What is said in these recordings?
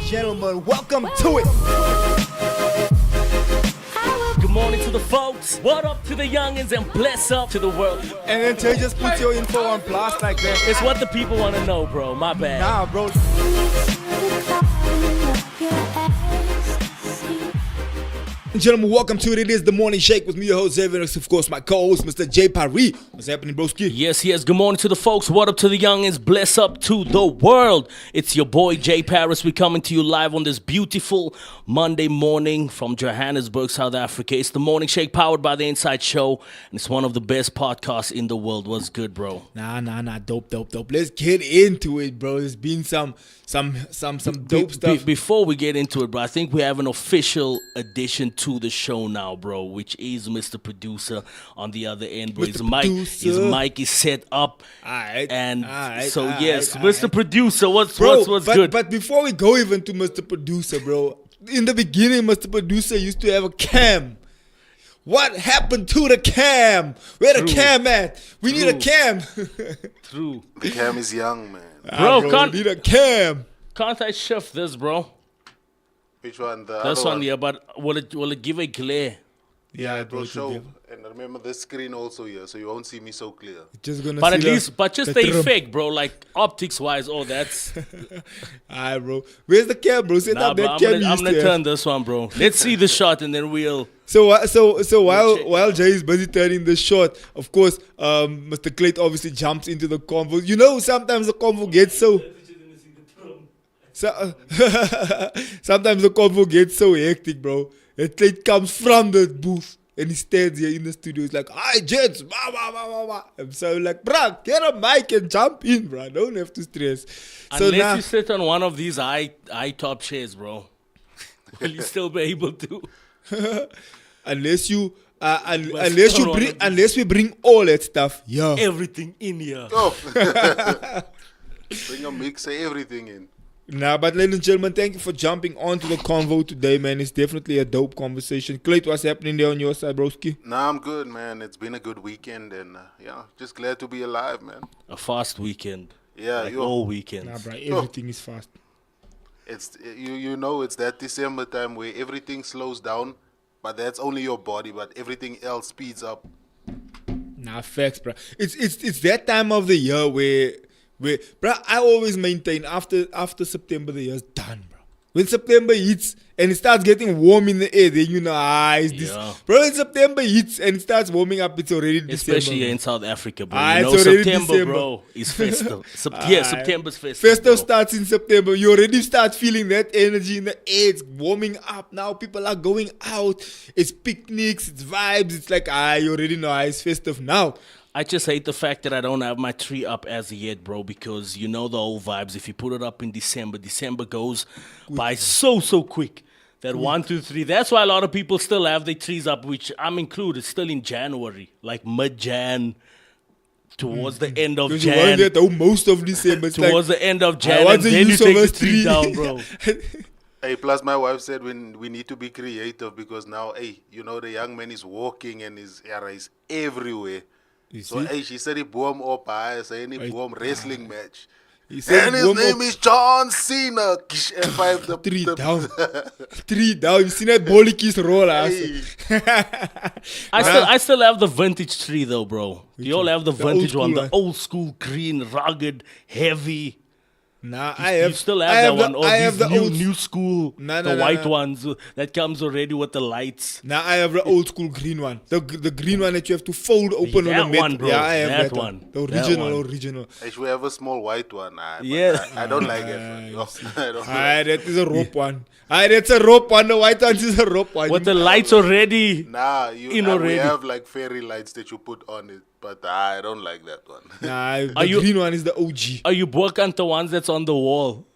gentlemen, welcome to it. Good morning to the folks. What up to the youngins and bless up to the world. And then Tay just put your info on blast like that. It's what the people want to know, bro. My bad. Nah, bro. Gentlemen, welcome to it. It is the Morning Shake with me, your host, Xavier, and of course, my co-host, Mr. J. Paris. What's happening, broski? Yes. Good morning to the folks. What up to the youngins? Bless up to the world. It's your boy, J. Paris. We're coming to you live on this beautiful Monday morning from Johannesburg, South Africa. It's the Morning Shake powered by The Inside Show, and it's one of the best podcasts in the world. What's good, bro? Nah. Dope. Let's get into it, bro. There's been some dope stuff. Before we get into it, bro, I think we have an official addition to the show now, bro, which is Mr. Producer on the other end, bro. His mic is set up. Alright. Mr. Producer, what's but, good? But before we go even to Mr. Producer, bro, in the beginning, Mr. Producer used to have a cam. What happened to the cam? Where the cam at? We need a cam. True. The cam is young, man. Bro, we need a cam. Can't I shift this, bro? Which one? The This other one, yeah, but will it give a glare? Yeah, It will show. And remember this screen also here, so you won't see me so clear. Just gonna But see at least, just the drum. effect, bro, like optics-wise, that's... Alright, bro. Where's the cam, bro? Set up bro, that cam. I'm gonna turn this one, bro. Let's see the shot, and then we'll... So while Jay is busy turning the shot, of course, Mr. Clayt obviously jumps into the convo. You know, sometimes the convo gets sometimes the convo gets so hectic, bro. That Clayt comes from the booth and he stands here in the studio. He's like, "Hi, gents, blah. I'm so like, bruh, get a mic and jump in, bruh. Don't have to stress." Unless you sit on one of these high top chairs, bro, will you still be able to? unless we bring all that stuff, yeah. Everything in here. Oh. Bring a mix, say everything in. Nah, but ladies and gentlemen, thank you for jumping onto the convo today, man. It's definitely a dope conversation. Clayt, what's happening there on your side, broski? Nah, I'm good, man. It's been a good weekend, and just glad to be alive, man. A fast weekend. Yeah, like all weekends. Nah, bro, everything is fast. It's you know it's that December time where everything slows down, but that's only your body, but everything else speeds up. Nah, facts, bro. It's that time of the year where bro, I always maintain after September the year's done, bro. When September hits and it starts getting warm in the air, then you know, it's this. Yeah. Bro, when September hits and it starts warming up, it's already December. Especially here in South Africa, bro. It's September, December. bro, is festive. September's festive. Festive bro. starts in September. You already start feeling that energy in the air. It's warming up now. People are going out. It's picnics. It's vibes. It's like, you already know it's festive now. I just hate the fact that I don't have my tree up as yet, bro, because you know the old vibes. If you put it up in December goes by so quick. That 1, 2, 3. That's why a lot of people still have their trees up, which I'm included, still in January, like mid-Jan, towards the end of Because Jan. you weren't there most of December. It's Towards like, the end of Jan, what's and the then you use of take a the tree tree? down, bro. Hey, plus my wife said we need to be creative because now, hey, you know the young man is walking and his era is everywhere. So, hey, she said he boom up, I say any boom wrestling match. He said And his name is John Cena. And 5 the three down. 3 down. You seen that bollikies roll, Hey. I still have the vintage tree, though, bro. Do you all have the The vintage old one? school The old school, green, rugged, heavy. Nah, You still have that one. Or I have these the old new school, Nah, the nah, white nah. ones that comes already with the lights. Now I have the old school green one. The green one that you have to fold open That on the one, mat. bro. Yeah, I have That that one. one. The That original. one. I should have a small white one. But Yeah. I don't like it. I don't That is a rope one. That's a rope one. The white one is a rope one. With the lights already. Nah, In we already. have like fairy lights that you put on it, but I don't like that one. Nah, the Are you- green one is the OG. Are you working the ones that's on the wall?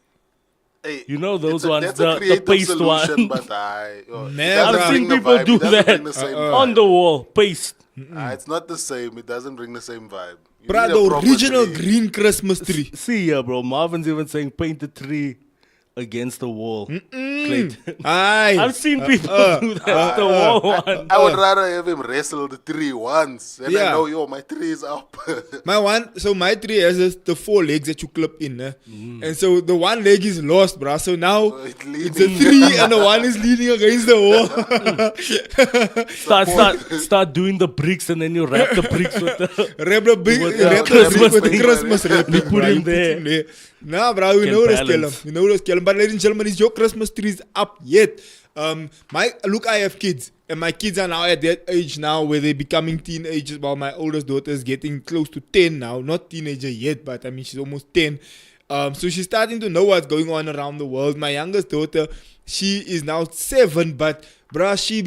Hey, You know those it's ones, that's the a creative paste solution, one. but Never. I've seen people do that on the wall, paste. It's not the same. It doesn't bring the same vibe. You Bruh, need a the proper original tree. green Christmas tree. See here, bro. Marvin's even saying paint the tree against the wall. Clayton. Aye. I've seen people do that. The wall one. I would rather have him wrestle the tree once. And I Yeah. know, yo, my tree is up. My tree has the 4 legs that you clip in. And so the one leg is lost, bruh. So now it's it's a 3 and the one is leaning against the wall. Start doing the bricks and then you wrap the bricks with the. Wrap the brick With with Christmas the thing. Christmas wrapping. You put bruh. him there. Nah, bro, we Can know this balance. Kellum. We know this Kellum. But ladies and gentlemen, is your Christmas trees up yet? Look, I have kids, and my kids are now at that age now where they're becoming teenagers. While my oldest daughter is getting close to 10 now, not teenager yet, but I mean she's almost 10. So she's starting to know what's going on around the world. My youngest daughter, she is now 7, but bruh, she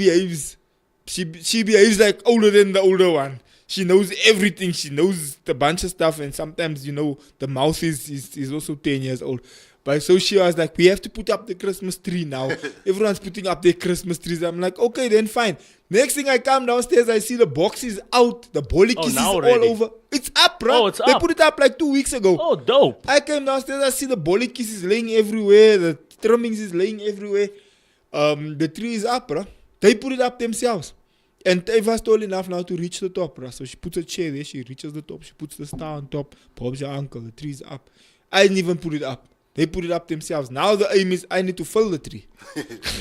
behaves like older than the older one. She knows everything. She knows a bunch of stuff, and sometimes, the mouth is also 10 years old. But so she was like, we have to put up the Christmas tree now. Everyone's putting up their Christmas trees. I'm like, okay, then fine. Next thing I come downstairs, I see the box is out. The bolikis is all already? over. It's up, bro. Oh, it's They up. put it up like 2 weeks ago. Oh, dope. I came downstairs, I see the bolikis is laying everywhere. The trimmings is laying everywhere. The tree is up, bro. They put it up themselves. And Eva's tall enough now to reach the top, bro. So she puts a chair there, she reaches the top, she puts the star on top. Bob's your uncle, the tree's up. I didn't even put it up. They put it up themselves. Now the aim is I need to fill the tree.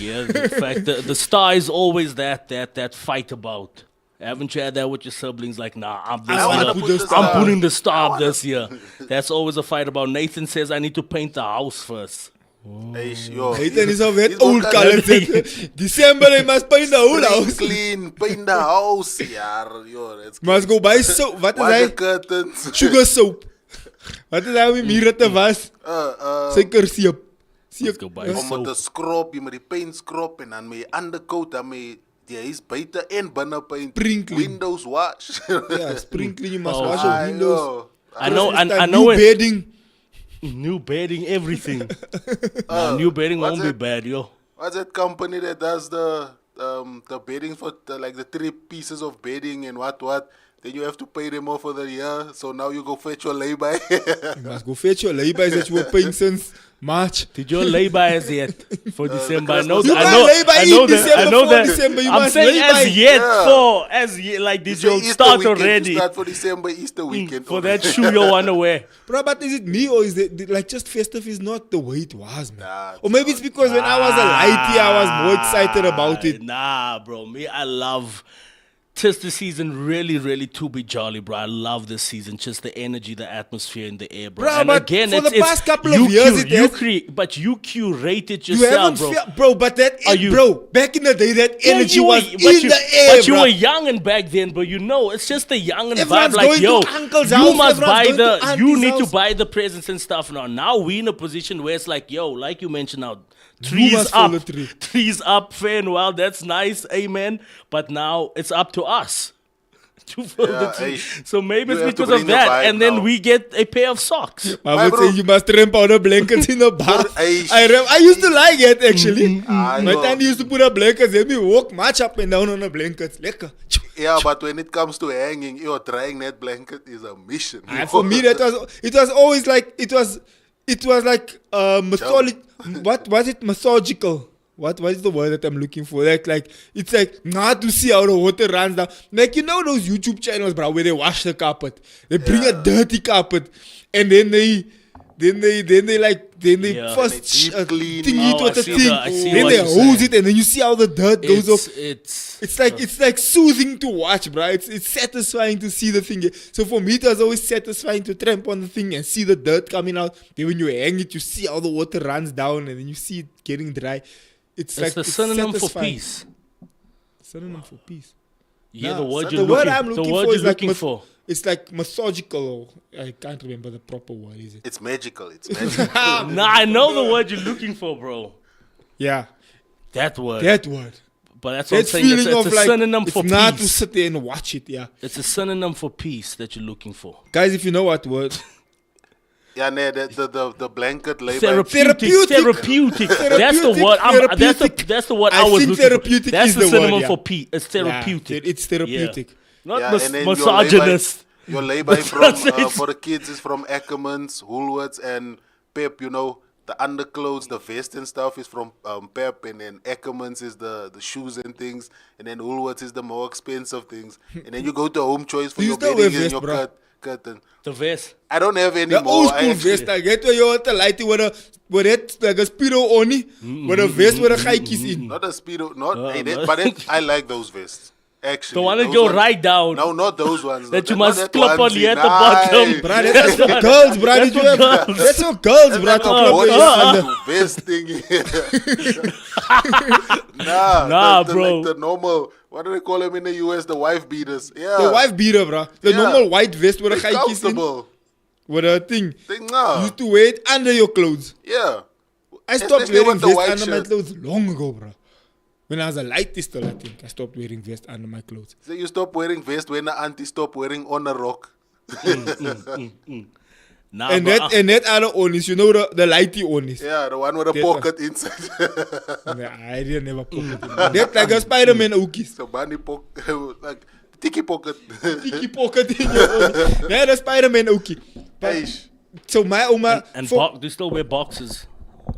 Yeah, in fact, the star is always that fight about. Haven't you had that with your siblings? Like, nah, I'm putting the star up this year. That's always a fight about. Nathan says I need to paint the house first. Nathan is of that old color. December, they must paint the whole house. Clean, paint the house. Yeah, that's Must go buy soap. What is Wash the that? curtains. Sugar soap. Wat is dat met mieren te was? Zeker siep. Let's go buy Om met soap. de scrub, je moet die paint scrub en dan met je undercoat, dan met je is buiten en binnen paint. Sprinkling. Windows wash. Ja, sprinkling. You must Oh, wash your windows. I know New it. bedding. New bedding, everything. Nah, new bedding what's won't be it? bad, yo. What's that company that does the bedding for the 3 pieces of bedding and what? Then you have to pay them off for the year. So now you go fetch your lay-by. You must go fetch your laybys that you were paying since March. Did your lay-by as yet for December? I know You that. can't lay-by I know in that. December I know for that. December, you I'm must saying lay-by. as yet Yeah. like did Say you Easter start weekend, already You start for December, Easter weekend. for that shoe you want to wear? Bro, but is it me or is it like just festive is not the way it was, man? Nah, Or maybe it's because when I was a lighty, I was more excited about it. Nah, bro. Me, I love. Tis the season, really to be jolly, bro. I love this season, just the energy, the atmosphere in the air, bro. Bro, and but again, for it's, the it's past couple of you years, but you curate it You yourself, haven't bro. bro, but that, Are you- bro, back in the day, that Yeah, energy you was were- in the air, But you bro. were young and back then, but it's just the young and Everyone's vibe. Like, going to yo, uncle's you house, must everyone's buy going to you auntie's need to house. buy the presents and stuff now. Now we in a position where it's like, yo, like you mentioned now, You trees must fill up, the tree. trees up, fair and well, that's nice, amen. But now it's up to us to fill the Yeah, tree. hey, So maybe you it's have to because of bring the that, vibe and then now. we get a pair of socks. I My would bro- say you must tramp out the blankets in the bath. Hey, I used to like it actually. I My know. time used to put up blankets, let me walk march up and down on the blankets. Lekker. Yeah, but when it comes to hanging, drying that blanket is a mission. And for me, it was always like it was like what was it? Mythological. What is the word that I'm looking for? Like it's like not to see how the water runs down. Like those YouTube channels, bro, where they wash the carpet. They bring a dirty carpet and then they Yeah. first And they deep clean. thing Oh, it with I a see thing. the- I see Then what they you're hose saying. it and then you see how the dirt goes off. It's like soothing to watch, bro. It's satisfying to see the thing. So for me, it was always satisfying to tramp on the thing and see the dirt coming out. Then when you hang it, you see how the water runs down and then you see it getting dry. It's like the synonym for satisfying. peace. Synonym for peace. Yeah, Nah, the word so you're the word looking, I'm the looking word for you're is like looking for. It's like mythological. Or I can't remember the proper word. Is it? It's magical. It's magical. Nah, I know the word you're looking for, bro. Yeah, That word. that word. But that's what I'm That saying. It's feeling a of like synonym it's for not to peace. sit there and watch it. Yeah, It's a synonym for peace that you're looking for. guys, if you know what word. Yeah, nah, the blanket label. Therapeutic. That's the word. That's the word I was think looking for. therapeutic That's is the the synonym word, yeah. for peace. It's therapeutic. Yeah, it's therapeutic. Yeah. Not Yeah, and then misogynist. Your label from That's it. for the kids is from Ackermans, Woolworths, and Pep. the underclothes, the vest and stuff is from Pep, and then Ackermans is the shoes and things, and then Woolworths is the more expensive things, and then you go to Home Choice for You your still wear bedding and vest, your bruh? curtain. The vest. I don't have any The more. old school vest, I get where you want the lighty with it like a Speedo only, with a vest with a gaitjies in. Not a Speedo, but I like those vests. Actually, The one that those go ones- right down. No, not those ones. That you not must that clap on onesie. here at the Nah, bottom. Bruh, that's for girls, bruh. That's Did you for have- girls. That's for girls, bruh. That's To like a clap body your hand. vest thing. Nah, the, bro. Like the normal, what do they call them in the US? The wife beaters. Yeah. The wife beater, bruh. The Yeah. normal white vest with a It's gaitjies in. comfortable. With a thing. Thing, You nah. used to wear it under your clothes. Yeah. I stopped Especially wearing with the vest white under my shirt. clothes long ago, bruh. When I was a lighty still, I think. I stopped wearing vest under my clothes. So you stop wearing vest when the auntie stop wearing on a rock. Nah, And bro. that other onis, you know the lighty onis. Yeah, the one with a That pocket inside. I didn't never pocket it. That like a Spider-Man ookies. So bunny pocket, like tiki pocket. Tiki pocket in your own. Yeah, the Spider-Man ookie. But, Eish. so my oma... And for- do you still wear boxes?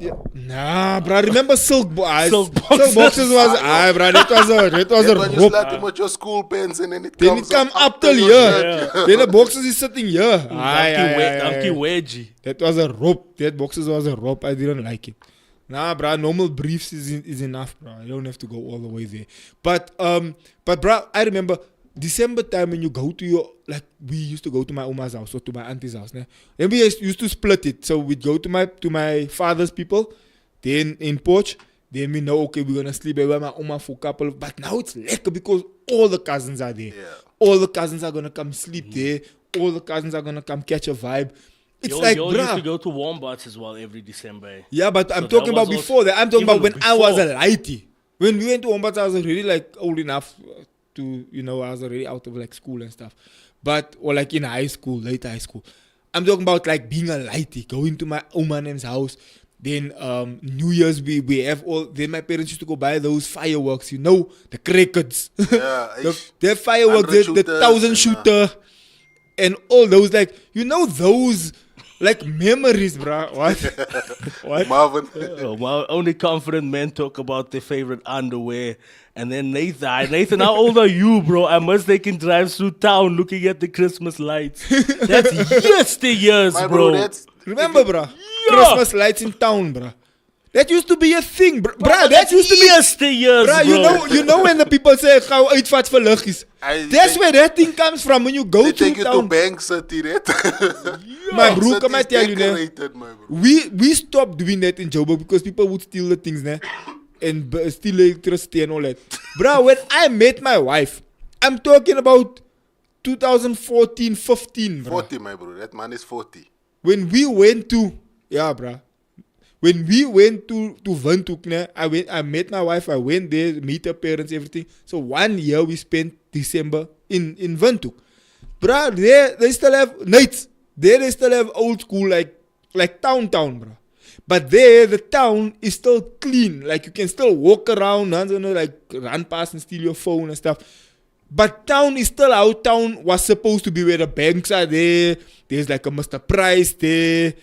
yeah. Nah, bro. Remember silk boxes? Silk Silk boxes. boxes was... Ah, bro. That was Then when a you rope. slap him with your school pants and then it Then comes it come up to till your here. shirt. Then the boxes is sitting here. Aye. Donkey wedgie. That was a rope. That boxes was a rope. I didn't like it. Nah, bruh, normal briefs is enough, bruh. I don't have to go all the way there. But bruh, I remember December time when you go to your, like, we used to go to my uma's house or to my auntie's house. Né? Then we used to split it. So we'd go to my father's people, then in Porch. Then we know, okay, we're going to sleep at my uma for a couple of, but now it's lekker because all the cousins are there. Yeah. All the cousins are going to come sleep there. All the cousins are going to come catch a vibe. It's Yo, like, used to bruh. go to Wombats as well every December. Eh? Yeah, but I'm So talking that about was before that. I'm talking even about when I was a before. lighty. When we went to Wombats, I was already like old enough to, I was already out of like school and stuff. But, or like in high school, late high school. I'm talking about like being a lighty, going to my Omanem's house. Then New Year's, we have all, then my parents used to go buy those fireworks, the crickets. Yeah, the fireworks, 100 the shooters 1,000 and, shooter. And all those, like, those, like, memories, bruh. What? What? Marvin. Oh, well, only confident men talk about their favorite underwear. And then Nathan, how old are you, bro? I must they can drive through town looking at the Christmas lights. That's years, My bro. bro, that's Remember, bruh? Yeah. Christmas lights in town, bruh. That used to be a thing, bruh. Bruh, that used to be... years, Bruh, bro. you know when the people say, "Gou uitvat vir liggies." That's where that thing comes from. When you go they to take you to town. Bank City, right? My bro, City's come I tell you, né? decorated, my bro. We stopped doing that in Joburg because people would steal the things, né? And steal electricity and all that. Bruh, when I met my wife, I'm talking about 2014, 15, bruh. 40, my bro. That man is 40. When we went to, bruh. When we went to Windhoek, né, I met my wife, I went there, meet her parents, everything. So 1 year we spent December in Windhoek. Bruh, there they still have nights. There they still have old school, like town, bruh. But there, the town is still clean. Like, you can still walk around, like, run past and steal your phone and stuff. But town is still how town was supposed to be, where the banks are there. There's like a Mr. Price there.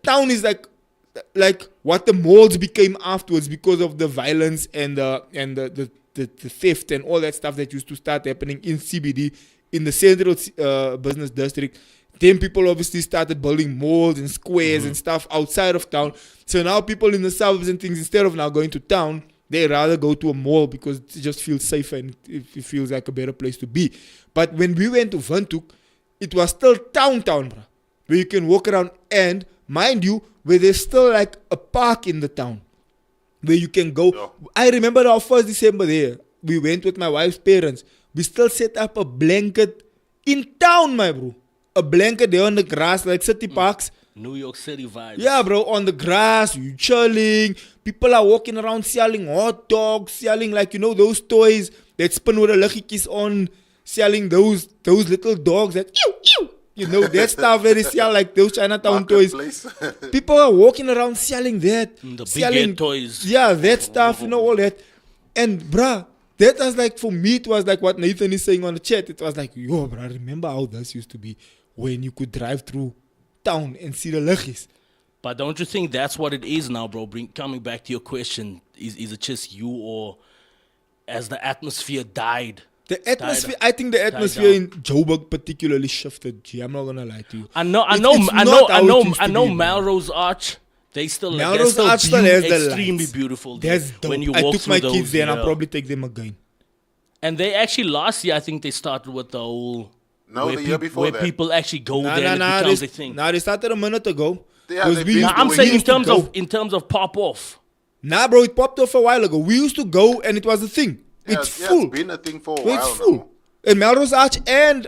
Town is like what the malls became afterwards because of the violence and the theft and all that stuff that used to start happening in CBD, in the central business district. Then people obviously started building malls and squares and stuff outside of town. So now people in the suburbs and things, instead of now going to town, they rather go to a mall because it just feels safer and it feels like a better place to be. But when we went to Windhoek, it was still town, bro, where you can walk around. And mind you, where there's still like a park in the town where you can go. Yeah. I remember our first December there. We went with my wife's parents. We still set up a blanket in town, my bro. A blanket there on the grass, like city parks. New York City vibes. Yeah, bro, on the grass, you chilling. People are walking around selling hot dogs, selling like, those toys that spin with the liggetjies on, selling those little dogs that, that stuff that they sell, like those Chinatown toys. Marketplace. People are walking around selling that. The big selling, head toys. Yeah, that stuff, all that. And, bruh, that was like, for me, it was like what Nathan is saying on the chat. It was like, yo, bruh, remember how this used to be when you could drive through town and see the liggies. But don't you think that's what it is now, bro? Coming back to your question, is it just you, or as the atmosphere died? The atmosphere, I think the atmosphere in Joburg particularly shifted. Gee, I'm not gonna lie to you. I know Melrose Arch. They still Melrose Arch still has the extremely lights. beautiful. That's dope. When you I walk took through my those, kids there, and I'll yeah. probably take them again. And they actually last year, I think they started with the whole. No, where the year before where that. people actually go there and it becomes a thing. Nah, they started a minute ago. Yeah, 'Cause they've we been used Now, I'm to- we saying in used to terms go. of pop off. Nah, bro, it popped off a while ago. We used to go, and it was a thing. Yeah, It's yeah, full. It's been a thing for a It's while full. now. In Melrose Arch and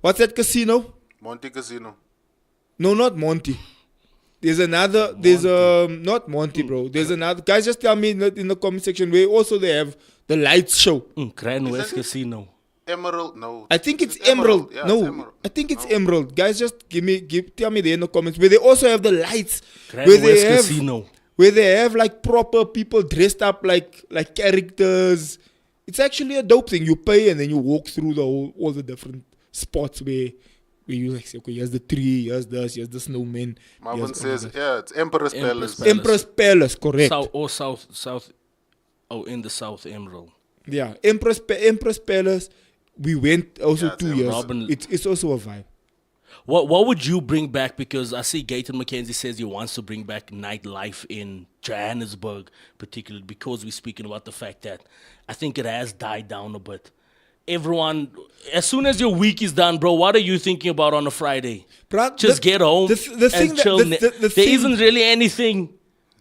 what's that casino? Monte Casino. No, not Monty. There's another. There's not Monty, bro. There's another. Guys, just tell me in the comment section where also they have the lights show. Grand West Isn't it? Casino. Emerald, no. I think it's Is it Emerald. Yeah, No, it's Emerald. I think it's No. Emerald. Guys, just tell me there in the comments where they also have the lights. Grand where West they have, Casino. where they have like proper people dressed up like characters. It's actually a dope thing. You pay and then you walk through all the different spots where you like say, okay, here's the tree, here's this, here's the snowman. Marvin here's all says, that. yeah, it's Emperor's Emperor's Palace. Palace. Empress Palace, correct. South. Oh, in the South Emerald. Yeah, Empress Palace. We went also Yeah, it's 2 years. Robin- It's also a vibe. What would you bring back? Because I see Gayton McKenzie says he wants to bring back nightlife in Johannesburg, particularly because we're speaking about the fact that I think it has died down a bit. Everyone, as soon as your week is done, bro, what are you thinking about on a Friday? Bruh, Just get home the thing and that- chill. the There thing- isn't really anything.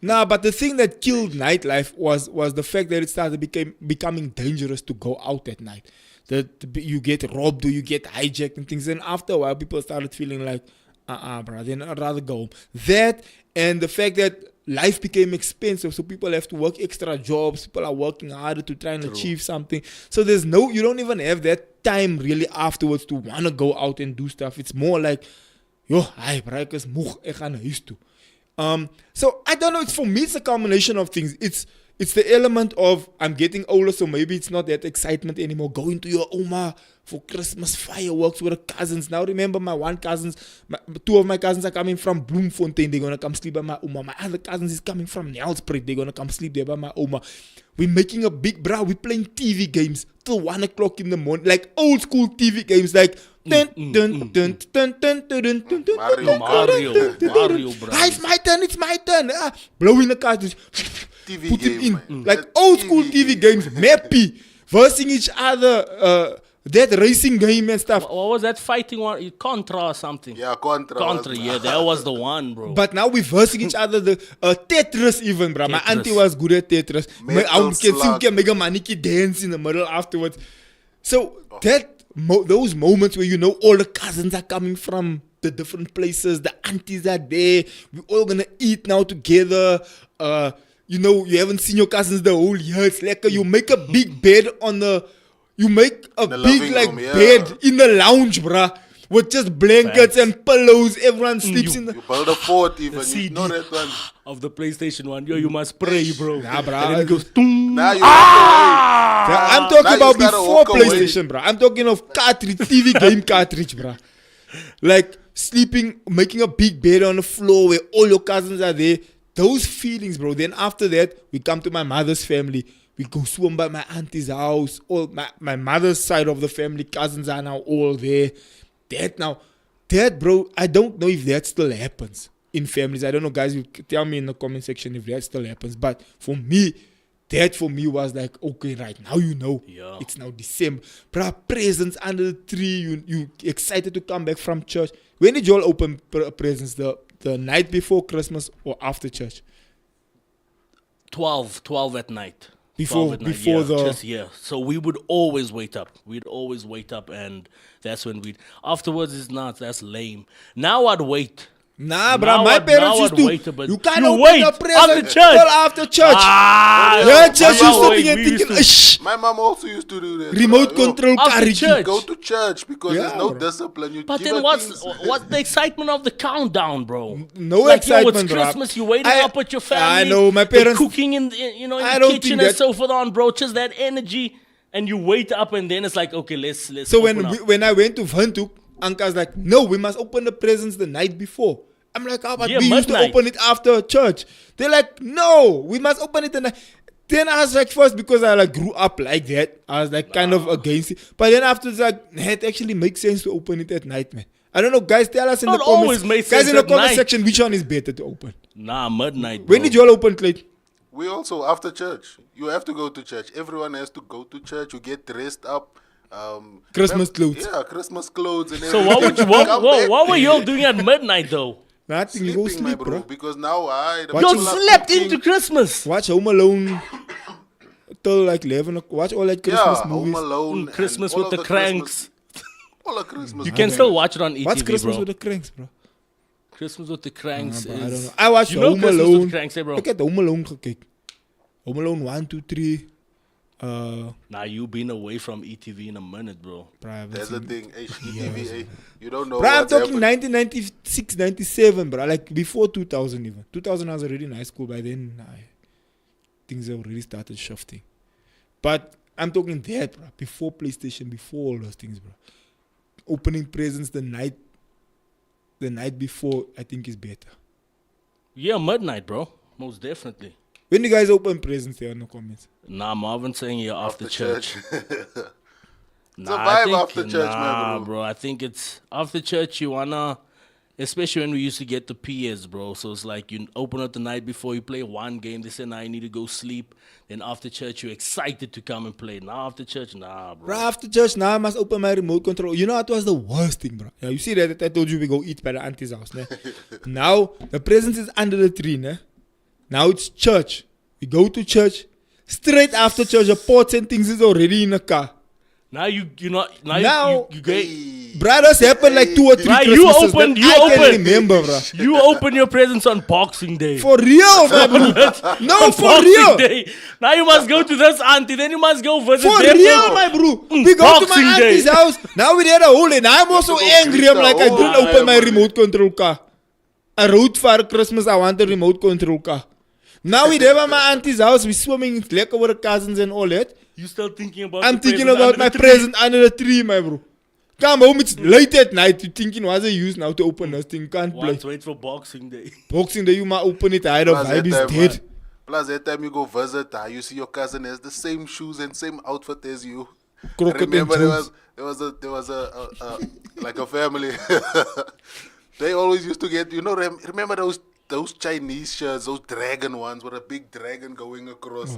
Nah, but the thing that killed nightlife was the fact that it started becoming dangerous to go out at night. That you get robbed or you get hijacked and things. And after a while, people started feeling like, bro, then I'd rather go home. That and the fact that life became expensive, so people have to work extra jobs. People are working harder to try and achieve something. So you don't even have that time really afterwards to want to go out and do stuff. It's more like, yo, hi, bro, ek is moeg, ek gaan huis toe. So I don't know. It's for me. It's a combination of things. It's the element of I'm getting older, so maybe it's not that excitement anymore. Going to your oma for Christmas fireworks with the cousins. Now remember, two of my cousins are coming from Bloemfontein. They're gonna come sleep by my oma. My other cousins is coming from Nelspruit. They're gonna come sleep there by my oma. We're making a big we're playing TV games till 1 o'clock in the morning, like old school TV games, like. Mario, bro. Ah, it's my turn. Blowing the cartridge. TV Put it game, in. man. Like That old school TV games. Mappy. Versing each other. That racing game and stuff. What was that fighting one? Contra or something? Yeah, Contra. Contra, yeah, that was the one, bro. But now we're versing each other. The Tetris even, bro. My Tetris. auntie was good at Tetris. Metal I can Slug. see make a maniki dance in the middle afterwards. So those moments where you know all the cousins are coming from the different places, the aunties are there. We're all gonna eat now together. You haven't seen your cousins the whole year. It's like you make a big bed you make a the big living room, yeah. bed in the lounge, bruh. With just blankets and pillows. Everyone sleeps in the. You build a fort even. You CD. know that one. Of the PlayStation 1. Yo, you must pray, bro. Nah, bro. And then it goes, "Tung." Now you I'm talking now you about gotta before walk away. PlayStation, bro. I'm talking of cartridge, TV game cartridge, bro. Like sleeping, making a big bed on the floor where all your cousins are there. Those feelings, bro. Then after that, we come to my mother's family. We go swim by my auntie's house. All my mother's side of the family, cousins are now all there. That, bro, I don't know if that still happens in families. I don't know, guys. You tell me in the comment section if that still happens. But for me, that for me was like, okay, right now you know. Yeah. It's now December. Bro, presents under the tree. You excited to come back from church. When did you all open presents? The night before Christmas or after church? 12 at night. Before 12 at night, before yeah, the just, yeah. So we would always wait up. We'd always wait up, and that's when afterwards it's not. That's lame. Now I'd wait. Nah, bro, Now my I'd- parents now used I'd to. wait a bit. You can't You open wait the present after church. till after church. Ah, yeah, church my used mom to be we used thinking, to- shh, My mom also used to do that. remote Yo, control After carriage. church. Go to church because Yeah, there's no bro. discipline. You But give then her what's things. the excitement of the countdown, bro? No like, excitement, yo, it's bro. Christmas. You're waiting I- up with your family. I know, my they're parents- cooking in I the don't kitchen think and that- so forth on, bro. Just that energy, and you wait up, and then it's like, okay, let's. So open up. when I went to Windhoek, Anka's like, no, we must open the presents the night before. I'm like, oh, but Yeah, we used to midnight. open it after church. They're like, no, we must open it. Then I was like, first, because I like grew up like that, I was like kind of against it. But then after it's like, it actually makes sense to open it at night, man. I don't know, guys, tell us in the Not comments. always makes Guys, sense in the at comment night. section, which one is better to open? Nah, midnight, bro. When did you all open, Clayton? We also, after church, you have to go to church. Everyone has to go to church. You get dressed up. Christmas clothes. Yeah, Christmas clothes and So everything. what were y'all doing at midnight though? Nothing, you go Sleeping, my sleep, bro. bro. Because now the What Y'all people are slept cooking. into Christmas. Watch Home Alone till like 11 o'clock. Watch all that Christmas Yeah, Home movies. Alone. and Christmas all with of the Christmas- cranks. all the Christmas. You can still watch it on ETV, What's Christmas bro. with the cranks, bro? Christmas with the cranks Bro, is... I don't know. I watched You know Home Christmas Alone. with cranks, eh, bro? Look at Home Alone gekeken. Home Alone 1, 2, 3. Nah, you been away from ETV in a minute, bro. That's the thing. HTV, you don't know Bro, I'm what's talking happening. 1996, 97, bro. Like before 2000 even. 2000 I was already in high school. By then, things have already started shifting. But I'm talking that, bro. Before PlayStation, before all those things, bro. Opening presents the night before, I think is better. Yeah, midnight, bro. Most definitely. When you guys open presents there in the comments? Nah, Marvin saying you're after church. Nah, a I vibe think- after church, man, nah, bro. I think it's after church. You wanna, especially when we used to get the PS, bro. So it's like you open up the night before, you play one game. They say, "Nah, you need to go sleep." Then after church, you're excited to come and play. Now after church, nah, bro. Bro, after church, now I must open my remote control. You know what was the worst thing, bro? Yeah, you see that I told you we go eat by the auntie's house, ne? Now, the presents is under the tree, ne? Now it's church. We go to church. Straight after church, the pots and things is already in the car. Now you not now, Now- you get. Bro, that's happened like 2 or 3 Right, Christmases. you that I open. can remember, bro. You open your presents on Boxing Day. For real, my bro. No, On for Boxing real. Day. Now you must go to this auntie, then you must go visit For them. real, my bro. We go to Boxing my Day. auntie's house. Now we had a hole and I'm also go angry. greet I'm the like, I whole didn't open my family. remote control car. I wrote for Christmas, I want a remote control car. Now we there at my auntie's house. We swimming in lake with the cousins and all that. You still thinking about I'm the thinking present about under my the tree. present under the tree, my bro. Come home, it's late at night. You thinking, what's the use now to open this thing? Can't play. Once wait for Boxing Day. Boxing Day, you might open it. I the Plus vibe is that time, dead. Plus, that time you go visit, you see your cousin has the same shoes and same outfit as you. Crockett and Remember, Jones. there was a like a family. They always used to get, remember those Chinese shirts, those dragon ones with a big dragon going across.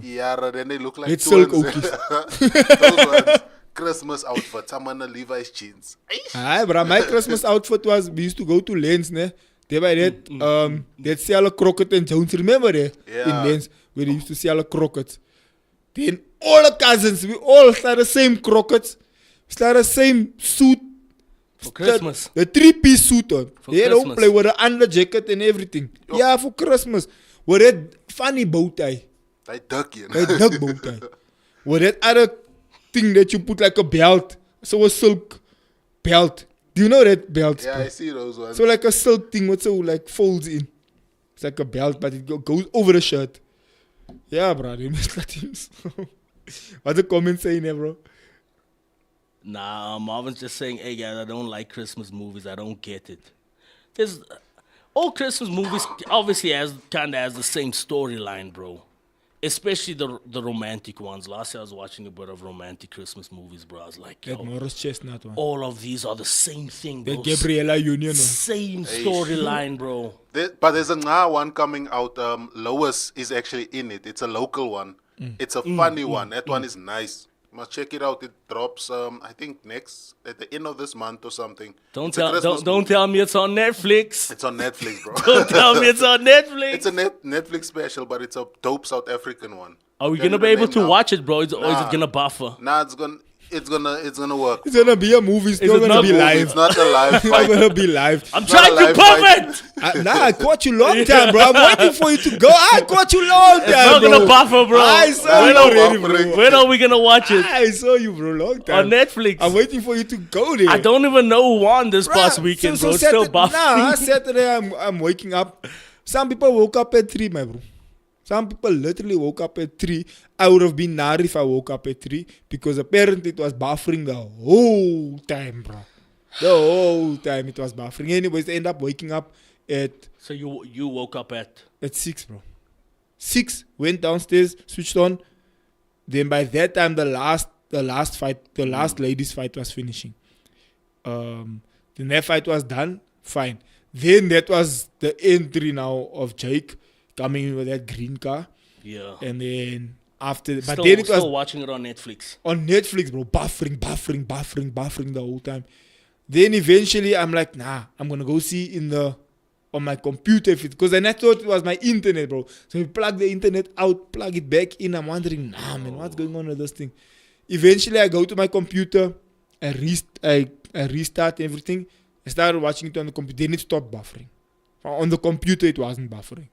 Yeah, then they look like It's twins. silk Those ones. Christmas outfits. I'm on the Levi's jeans. Aye, bro. My Christmas outfit was, we used to go to Lens, ne? They by that sell a Crockett and Jones. Remember that? Yeah. In Lens, where they used to sell a Crockett. Then all the cousins, we all started the same Crockett's. Started the same suit. For Christmas. The 3-piece suit on. For They don't Christmas. play with the under jacket and everything. Yeah, for Christmas. With that funny bow tie. That ducky. That duck bow tie. With that other thing that you put like a belt. So a silk belt. Do you know that belt? Yeah, bro? I see those ones. So like a silk thing what so like folds in. It's like a belt but it goes over the shirt. Yeah, bro. They must let him. What's the comment saying there, bro? Nah, Marvin's just saying, hey guys, I don't like Christmas movies. I don't get it. There's all Christmas movies obviously kinda has the same storyline, bro. Especially the romantic ones. Last year I was watching a bit of romantic Christmas movies, bro. I was like, That yo, Morris Chestnut one. all of these are the same thing, bro. That Gabriella Union one. Same storyline, bro. But there's a Nga one coming out. Lois is actually in it. It's a local one. It's a funny one. That one is nice. You must check it out. It drops, I think, at the end of this month or something. Don't It's a Christmas don't movie. tell me it's on Netflix. It's on Netflix, bro. Don't tell me it's on Netflix. It's a Netflix special, but it's a dope South African one. Are we Tell gonna you be the able name to now. watch it, bro? Or is it Nah. gonna buffer? Nah, it's gonna work. It's gonna be a movie. It's not it gonna not be movie? live. It's not a live It's not fight. gonna be live. I'm not trying a to live pump fight. it. Nah, I caught you long time, bro. I'm waiting for you to go. I caught you long time, It's not bro. gonna buffer, bro. I saw When you are- already, bro. When are we gonna watch it? I saw you, bro. Long time. On Netflix. I'm waiting for you to go there. I don't even know who won this Bruh, past weekend, so bro. It's still Saturday, buffering. Nah, Saturday I'm waking up. Some people woke up at 3, my bro. Some people literally woke up at 3. I would have been mad if I woke up at 3 because apparently it was buffering the whole time, bro. The whole time it was buffering. Anyways, they end up waking up at So you woke up at 6, bro. 6, went downstairs, switched on. Then by that time, the last ladies fight was finishing. Then that fight was done, fine. Then that was the entry now of Jake coming in with that green car. yeah. And then after, but Still, then it was still watching it on Netflix. on Netflix, bro, buffering the whole time. Then eventually I'm like, nah, I'm gonna go see on my computer because then I thought it was my internet, bro. So you plug the internet out, plug it back in. I'm wondering, nah, man, what's going on with this thing? Eventually I go to my computer, I restart everything. I started watching it on the computer. Then it stopped buffering. On the computer it wasn't buffering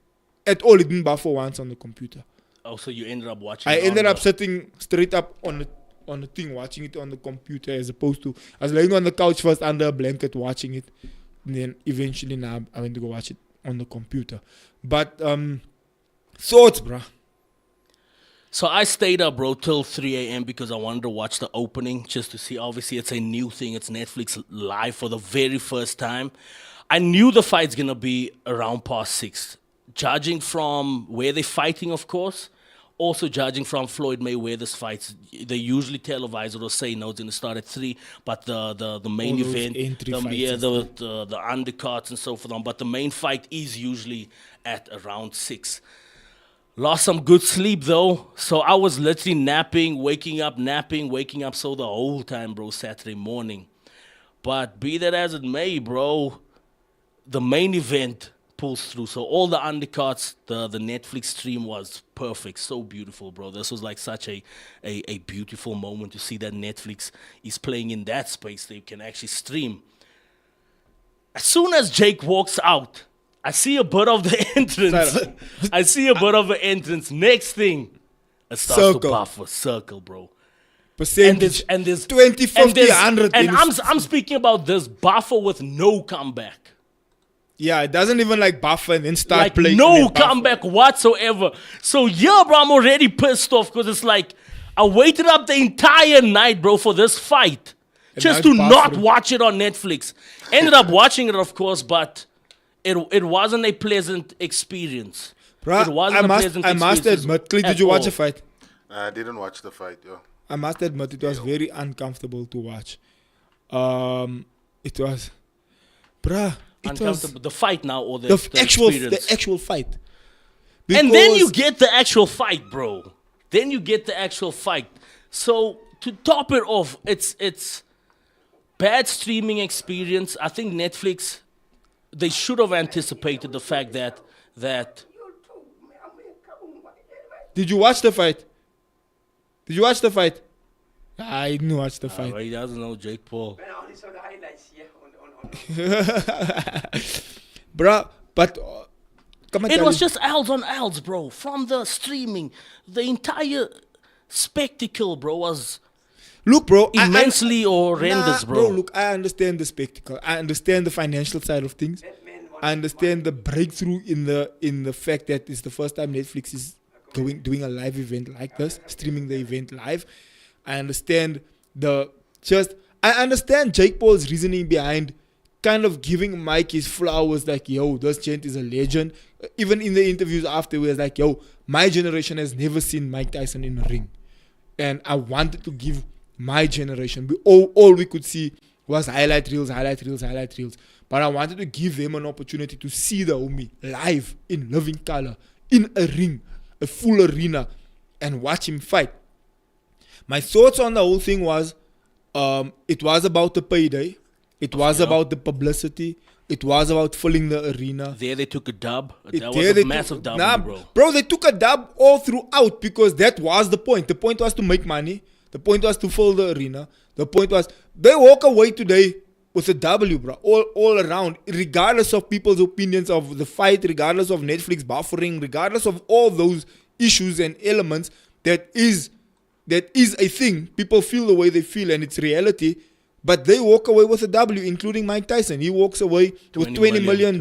at all. It didn't buffer once on the computer. Oh, so you ended up watching I it ended on up sitting straight up on the thing, watching it on the computer as opposed to I was laying on the couch first under a blanket watching it, and then eventually now I went to go watch it on the computer. But thoughts, bruh. So I stayed up, bro, till 3 a.m. because I wanted to watch the opening just to see. Obviously, it's a new thing. It's Netflix live for the very first time. I knew the fight's going to be around past 6. Judging from where they're fighting, of course. Also judging from Floyd Mayweather's fights. They usually televise it or say, no, it's going to start at 3. But the main All those event, entry fights the undercards and so forth. But the main fight is usually at around 6. Lost some good sleep though, so I was literally napping, waking up, so the whole time, bro, Saturday morning. But be that as it may, bro, the main event pulls through. So all the undercards, the Netflix stream was perfect, so beautiful, bro. This was like such a beautiful moment to see that Netflix is playing in that space that you can actually stream. As soon as Jake walks out, I see a bit of the entrance. Next thing, it starts to buffer. Circle, bro. Percentage. And there's 20, 50, 100. And I'm speaking about this buffer with no comeback. Yeah, it doesn't even like buffer and then start Like playing. no comeback whatsoever. So yeah, bro, I'm already pissed off because it's like I waited up the entire night, bro, for this fight. And Just now to it's not buffering. watch it on Netflix. Ended up watching it, of course, but it wasn't a pleasant experience. Bruh, It wasn't I must admit, Clint, did you watch the fight? I didn't watch the fight, yo. I must admit, it was very uncomfortable to watch. It was, bruh. It was Uncomfortable. The fight now or the actual experience? fight. And then you Because- get the actual fight, bro. So to top it off, it's bad streaming experience. I think Netflix, they should have anticipated the fact that Did you watch the fight? I didn't watch the fight. he doesn't know Jake Paul. I only saw the highlights here on Bruh, but come on, It tell was you. just L's on L's, bro. From the streaming, the entire spectacle, bro, was Look, bro. immensely horrendous, bro. Look, I understand the spectacle. I understand the financial side of things. I understand the breakthrough in the fact that it's the first time Netflix is doing a live event like this, streaming the event live. I understand I understand Jake Paul's reasoning behind kind of giving Mike his flowers, like, yo, this gent is a legend. Even in the interviews afterwards, like, yo, my generation has never seen Mike Tyson in a ring. And I wanted to give my generation, all we could see was highlight reels. But I wanted to give them an opportunity to see the homie live in living color, in a ring, a full arena, and watch him fight. My thoughts on the whole thing was, it was about the payday. It was about the publicity. It was about filling the arena. There they took a dub. That There was they a massive took- dub, bro. Bro, they took a dub all throughout because that was the point. The point was to make money. The point was to fill the arena. The point was they walk away today with a W, bro. All around, regardless of people's opinions of the fight, regardless of Netflix buffering, regardless of all those issues and elements, that is a thing. People feel the way they feel, and it's reality. But they walk away with a W, including Mike Tyson. He walks away with $20 million.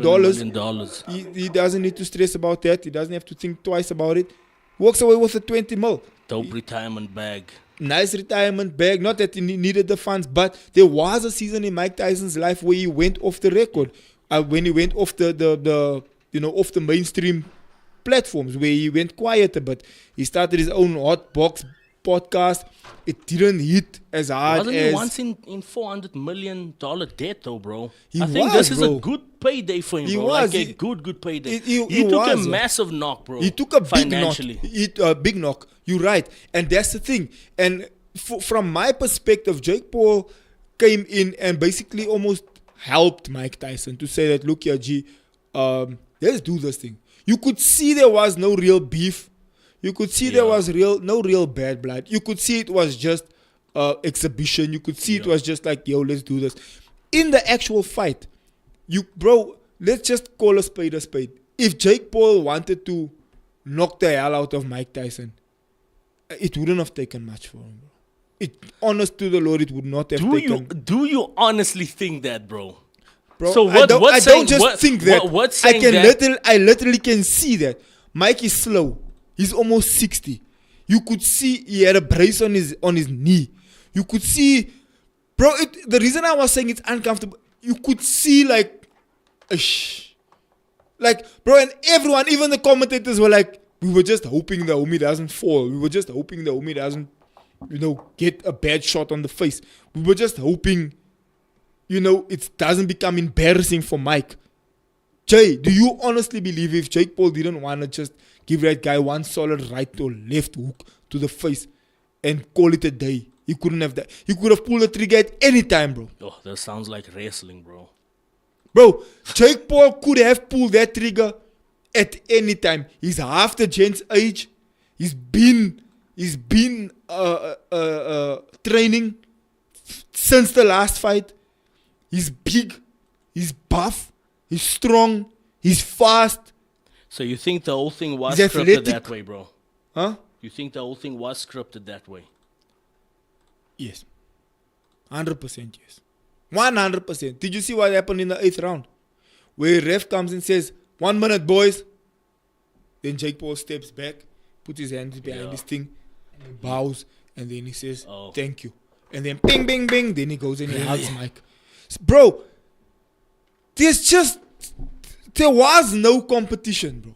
He doesn't need to stress about that. He doesn't have to think twice about it. Walks away with a 20 mil. Dope retirement bag. Nice retirement bag. Not that he needed the funds, but there was a season in Mike Tyson's life where he went off the record. when he went off the off the mainstream platforms, where he went quiet a bit. He started his own hot box podcast. It didn't hit as hard Wasn't as he once in $400 million debt though, bro? He I think was, this bro. is a good payday for him, He bro. was. Like a good payday. He He took a was. massive knock, bro. He took a big knock. financially. A big knock. You're right, and that's the thing. And from my perspective, Jake Paul came in and basically almost helped Mike Tyson to say that, look here, G, let's do this thing. You could see there was no real beef. You could see there was no real bad blood. You could see it was just exhibition. You could see it was just like, yo, let's do this. In the actual fight, let's just call a spade a spade. If Jake Paul wanted to knock the hell out of Mike Tyson, it wouldn't have taken much for him, bro. Honest to the Lord, it would not have taken. Do you honestly think that, bro? Bro, So I don't just think that. What's saying that? I literally can see that. Mike is slow. He's almost 60. You could see he had a brace on his knee. You could see, bro. The reason I was saying it's uncomfortable, you could see like, bro, and everyone, even the commentators were like, we were just hoping the homie doesn't fall. We were just hoping the homie doesn't, get a bad shot on the face. We were just hoping, it doesn't become embarrassing for Mike. Jay, do you honestly believe if Jake Paul didn't want to just give that guy one solid right or left hook to the face and call it a day, he couldn't have that? He could have pulled the trigger at any time, bro. Oh, that sounds like wrestling, bro. Bro, Jake Paul could have pulled that trigger at any time. He's half the gent's age. He's been training since the last fight. He's big. He's buff. He's strong. He's fast. So you think the whole thing was He's scripted athletic. that way, bro? Huh? You think the whole thing was scripted that way? Yes. 100% yes. 100%. Did you see what happened in the 8th round? Where ref comes and says, 1 minute, boys. Then Jake Paul steps back, puts his hands behind his thing, and he bows, and then he says, thank you. And then bing, bing, bing. Then he goes and he hugs Mike. Bro, there was no competition, bro.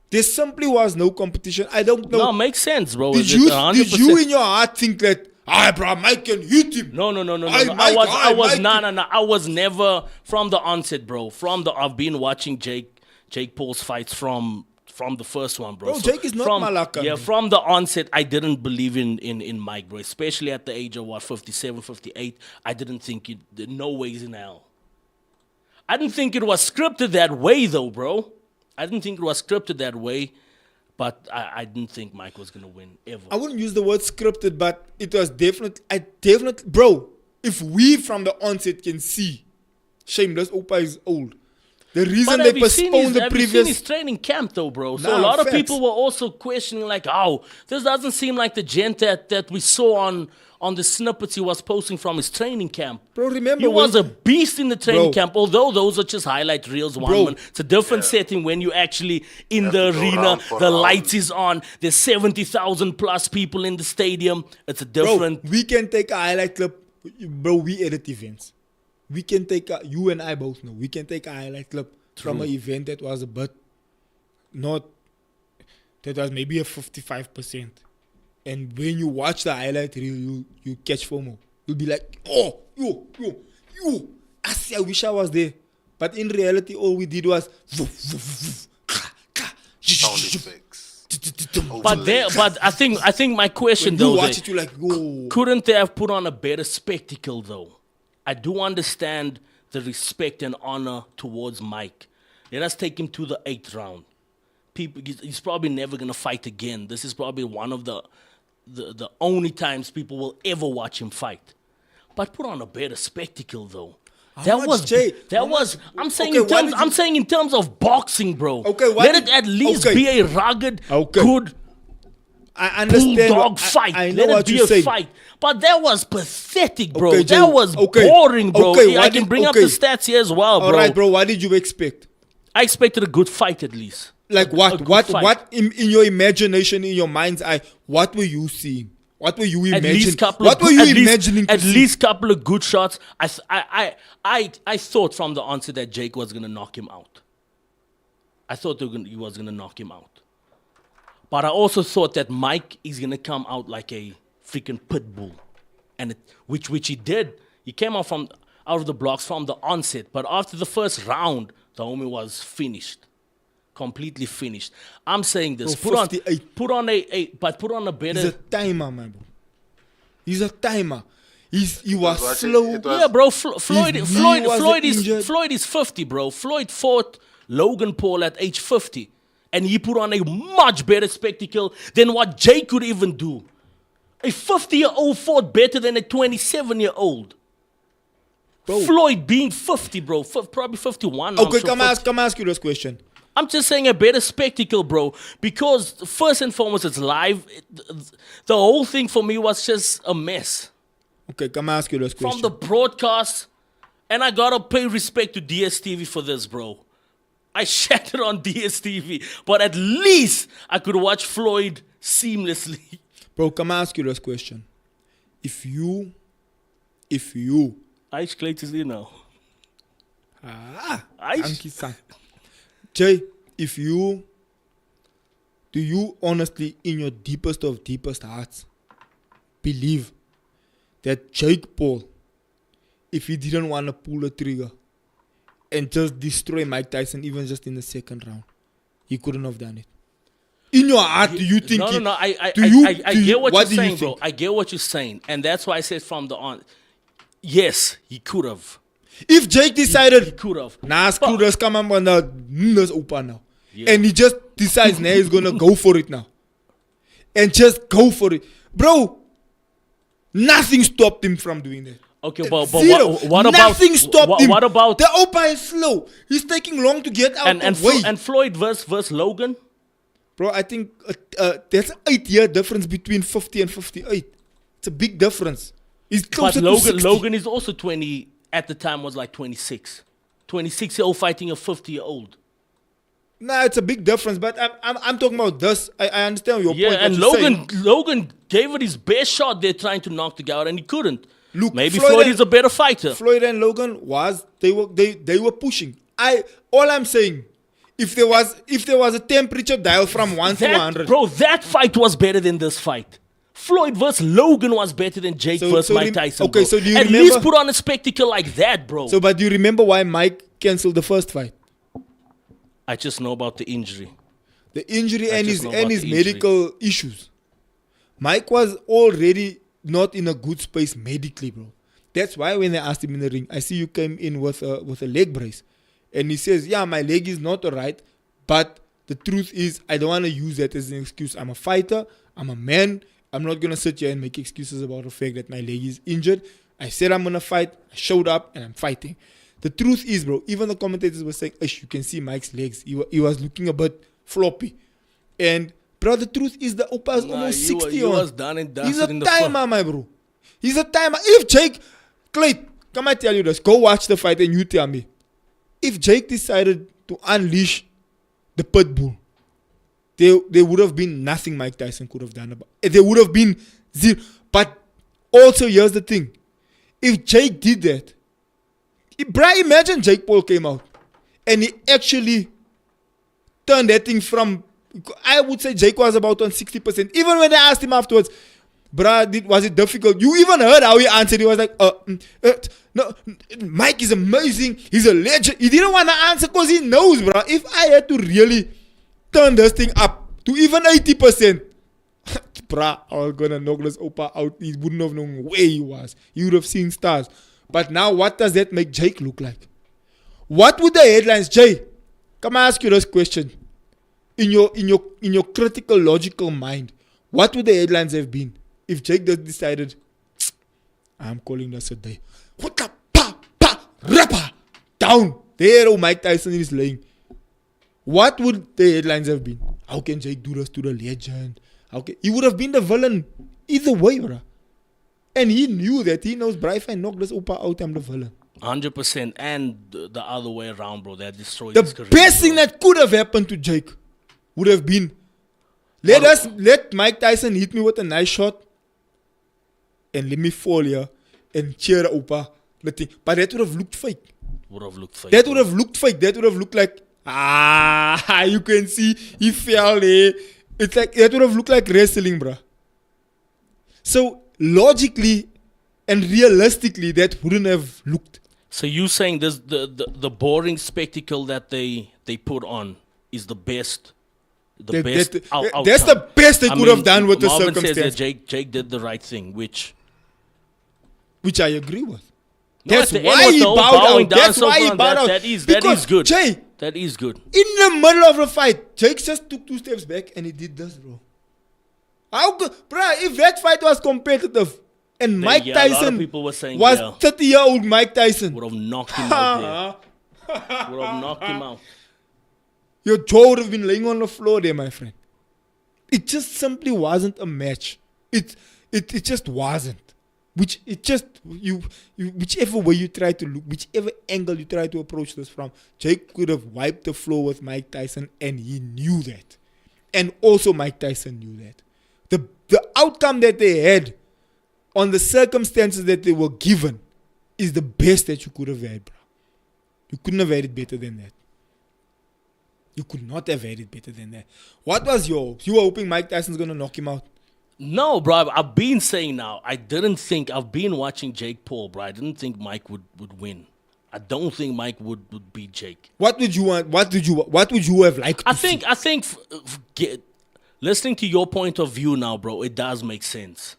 There simply was no competition. I don't know. No, makes sense, bro. Did you in your heart think that, bro, Mike can hit him? No. Mike, I was never from the onset, bro. I've been watching Jake Paul's fights from the first one, bro. Bro, Jake is not Malaka. Yeah, from the onset, I didn't believe in Mike, bro. Especially at the age of 57, 58. I didn't think no ways in hell. I didn't think it was scripted that way, though, bro. I didn't think it was scripted that way, but I didn't think Mike was gonna win ever. I wouldn't use the word scripted, but it was definitely, bro. If we from the onset can see, Shameless Opa is old. The reason they postponed the have previous. you seen his training camp though, bro? So a lot of people were also questioning, like, oh, this doesn't seem like the gent that we saw on the snippets he was posting from his training camp. Bro, remember he was a beast in the training camp, although those are just highlight reels, one. It's a different setting when you actually in the arena, the lights is on, there's 70,000 plus people in the stadium. It's a different... Bro, we can take a highlight clip. Bro, we edit events. We can take you and I both know, we can take a highlight clip from an event that was a bit that was maybe a 55%. And when you watch the highlight reel, you catch FOMO. You'll be like, oh, you. I wish I was there. But in reality, all we did was sound effects. But I think my question when though, you watch it, you're like, whoa. Couldn't they have put on a better spectacle though? I do understand the respect and honor towards Mike. Let us take him to the 8th round. He's probably never gonna fight again. This is probably one of the only times people will ever watch him fight. But put on a better spectacle though. I'm saying in terms of boxing, bro. Okay, let it at least be a rugged, good I understand bulldog fight. I know let what it be you're a saying. fight. But that was pathetic, bro. Okay, Jay, that was boring, bro. I can bring up the stats here as well, bro. All right, bro. What did you expect? I expected a good fight at least. Like what? What in your imagination, in your mind's eye, what were you seeing? What were you At imagining? least couple What of were good- you at least- imagining to At see? least couple of good shots. I thought from the onset that Jake was gonna knock him out. I thought he was gonna knock him out. But I also thought that Mike is gonna come out like a freaking pit bull, and which he did. He came out of the blocks from the onset. But after the first round, the homie was finished. Completely finished. I'm saying this. Bro, Put on 58. put on a better. He's a timer, man, bro. He's a timer. He was watching- slow. it was- Yeah, bro. Floyd His knee wasn't is injured. Floyd is 50, bro. Floyd fought Logan Paul at age 50, and he put on a much better spectacle than what Jake could even do. A 50-year-old fought better than a 27-year-old. Bro. Floyd being 50, bro, probably 51. I'm Okay, sure, come 50. ask you this question. I'm just saying a better spectacle, bro. Because first and foremost, it's live. The whole thing for me was just a mess. Okay, come ask you this question. From the broadcast, and I gotta pay respect to DSTV for this, bro. I shattered on DSTV, but at least I could watch Floyd seamlessly. Bro, come ask you this question. If you I explained to you now. Anki san. Jay, do you honestly, in your deepest of deepest hearts, believe that Jake Paul, if he didn't want to pull the trigger and just destroy Mike Tyson, even just in the second round, he couldn't have done it? In your heart, do you think? No. I I get what you're saying, bro. I get what you're saying, and that's why I said from the on. Yes, he could have. If Jake He decided, could have. nah, screw this, come on, this open now. Yeah. And he just decides now he's gonna go for it now. And just go for it. Bro, nothing stopped him from doing that. Okay, but Zero. what about Nothing stopped him. What about the open is slow? He's taking long to get out and of the way. and Floyd versus Logan? Bro, I think there's an 8-year difference between 50 and 58. It's a big difference. He's closer But to 60. Logan is also 20. At the time, was like 26. 26-year-old fighting a 50-year-old. Nah, it's a big difference. But I'm talking about this. I understand your Yeah, point. and what you're saying. Logan gave it his best shot there trying to knock the guy out, and he couldn't. Look, Maybe Floyd is a better fighter. Floyd and Logan they were pushing. All I'm saying, if there was a temperature dial from 1 to 100, Bro, that fight was better than this fight. Floyd versus Logan was better than Jake versus Mike Tyson. okay, bro. so do you At remember- least put on a spectacle like that, bro. So, but do you remember why Mike canceled the first fight? I just know about the injury. The injury and just his know about the injury. medical issues. Mike was already not in a good space medically, bro. That's why when they asked him in the ring, I see you came in with a leg brace, and he says, "Yeah, my leg is not alright, but the truth is, I don't want to use that as an excuse. I'm a fighter. I'm a man. I'm not gonna sit here and make excuses about the fact that my leg is injured. I said I'm gonna fight. I showed up and I'm fighting." The truth is, bro, even the commentators were saying, you can see Mike's legs. He was looking a bit floppy. And, bro, the truth is the Opa is almost 60 he on. was done and dusted He's a in the timer, my bro. He's a timer. If Jake, Clay, come I tell you this. Go watch the fight and you tell me. If Jake decided to unleash the pit bull, there would have been nothing Mike Tyson could have done about it. There would have been zero. But also, here's the thing. If Jake did that, imagine Jake Paul came out and he actually turned that thing from, I would say Jake was about on 60%. Even when they asked him afterwards, was it difficult? You even heard how he answered. He was like, no, Mike is amazing. He's a legend. He didn't want to answer because he knows, bro. If I had to really turn this thing up to even 80%, bruh, I was gonna knock this Opa out. He wouldn't have known where he was. He would have seen stars. But now, what does that make Jake look like? What would the headlines, Jay? Come I ask you this question. In your critical, logical mind, what would the headlines have been if Jake just decided, I'm calling this a day. What the rapper down there? Oh, Mike Tyson is laying. What would the headlines have been? How can Jake do this to the legend? He would have been the villain either way, bro. And he knew that. He knows, bro, if I knock this Opa out, I'm the villain. 100%. And the other way around, bro. That destroyed The his career. best thing bro. that could have happened to Jake would have been, let Mike Tyson hit me with a nice shot. and let me fall here and cheer Opa. But that would have looked fake. Would have looked fake. That would have looked fake. That would have looked like, you can see he fell there. It's like, that would have looked like wrestling, bruh. So, logically and realistically, that wouldn't have looked. So you saying this the boring spectacle that they put on is the best, That's the best they could have done with the Marvin circumstance. says that Jake did the right thing, which I agree with. No, That's at the why end he was the bowed bowing out. down That's so why he far. bowed out. That is Because, good. Jay, That is good. in the middle of the fight, Jake just took 2 steps back and he did this, bro. How good, bro? If that fight was competitive and Mike yeah, a lot of Tyson people were saying, was yeah. 30-year-old Mike Tyson, Would have knocked him out there. Would have knocked him out. your jaw would have been laying on the floor there, my friend. It just simply wasn't a match. It just wasn't. Whichever way you try to look, whichever angle you try to approach this from, Jake could have wiped the floor with Mike Tyson, and he knew that. And also Mike Tyson knew that. The outcome that they had on the circumstances that they were given is the best that you could have had, bro. You couldn't have had it better than that. You could not have had it better than that. What was your hopes? You were hoping Mike Tyson's going to knock him out? No, bro. I've been saying now. I've been watching Jake Paul, bro. I didn't think Mike would win. I don't think Mike would beat Jake. What would you want? What would you have liked to see? I think listening to your point of view now, bro, it does make sense.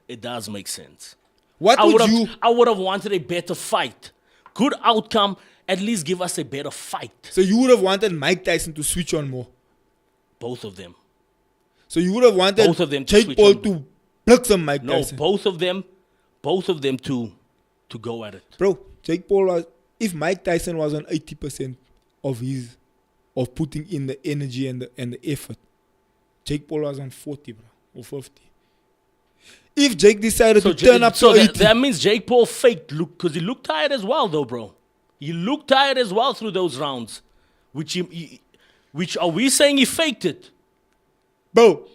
It does make sense. I would have wanted a better fight. Good outcome. At least give us a better fight. So you would have wanted Mike Tyson to switch on more? Both of them. So you would have wanted both of them Jake Paul to block some Mike Tyson? No, both of them to go at it. Bro, Jake Paul was, if Mike Tyson was on 80% of putting in the energy and the effort, Jake Paul was on 40, bro, or 50. If Jake decided to turn up to 80. That means Jake Paul faked look, because he looked tired as well, though, bro. He looked tired as well through those rounds, which are we saying he faked it? Bro,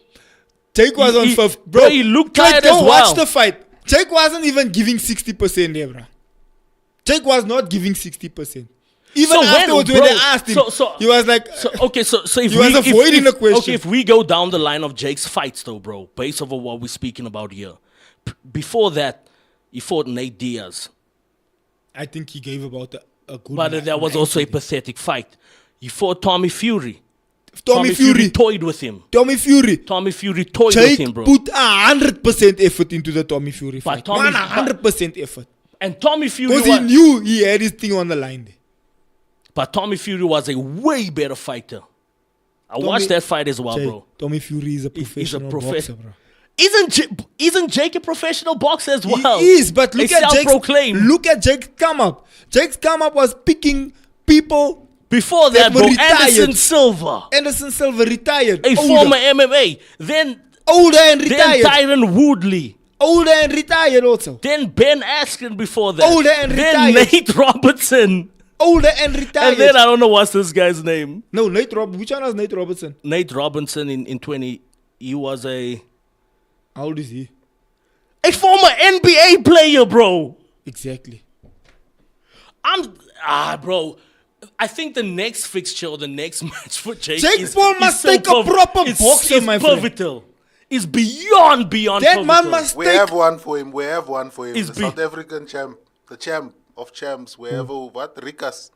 Jake was on 50. Bro, he looked tired as well. Watch the fight. Jake wasn't even giving 60% there, bro. Jake was not giving 60%. Even afterwards, when they asked him, he was like, if he was avoiding the question. Okay, if we go down the line of Jake's fights, though, bro, based over what we're speaking about here, before that, he fought Nate Diaz. I think he gave about a good. But that was also a pathetic fight. He fought Tommy Fury. Tommy Fury toyed with him. Tommy Fury toyed Jake with him, bro. Put 100% effort into the Tommy Fury fight. 100% effort. And Tommy Fury, because he knew he had his thing on the line there. But Tommy Fury was a way better fighter. I watched that fight as well, bro. Tommy Fury is a professional boxer, bro. Isn't Jake a professional boxer as well? He is, but look at Jake's come up. Jake's come up was picking people before that, bro. Anderson Silva retired. A former MMA. Then older and retired. Then Tyron Woodley. Older and retired also. Then Ben Askren before that. Older and retired. Then Nate Robertson. Older and retired. And then I don't know what's this guy's name. No, which one was Nate Robertson? Nate Robinson in 20. He was a... How old is he? A former NBA player, bro. Exactly. Bro. I think the next fixture or the next match for Jake Paul must take a proper boxer, my friend. Pivotal. It's beyond that pivotal. Man must we have one for him. The South African champ. The champ of champs. What? Rikas.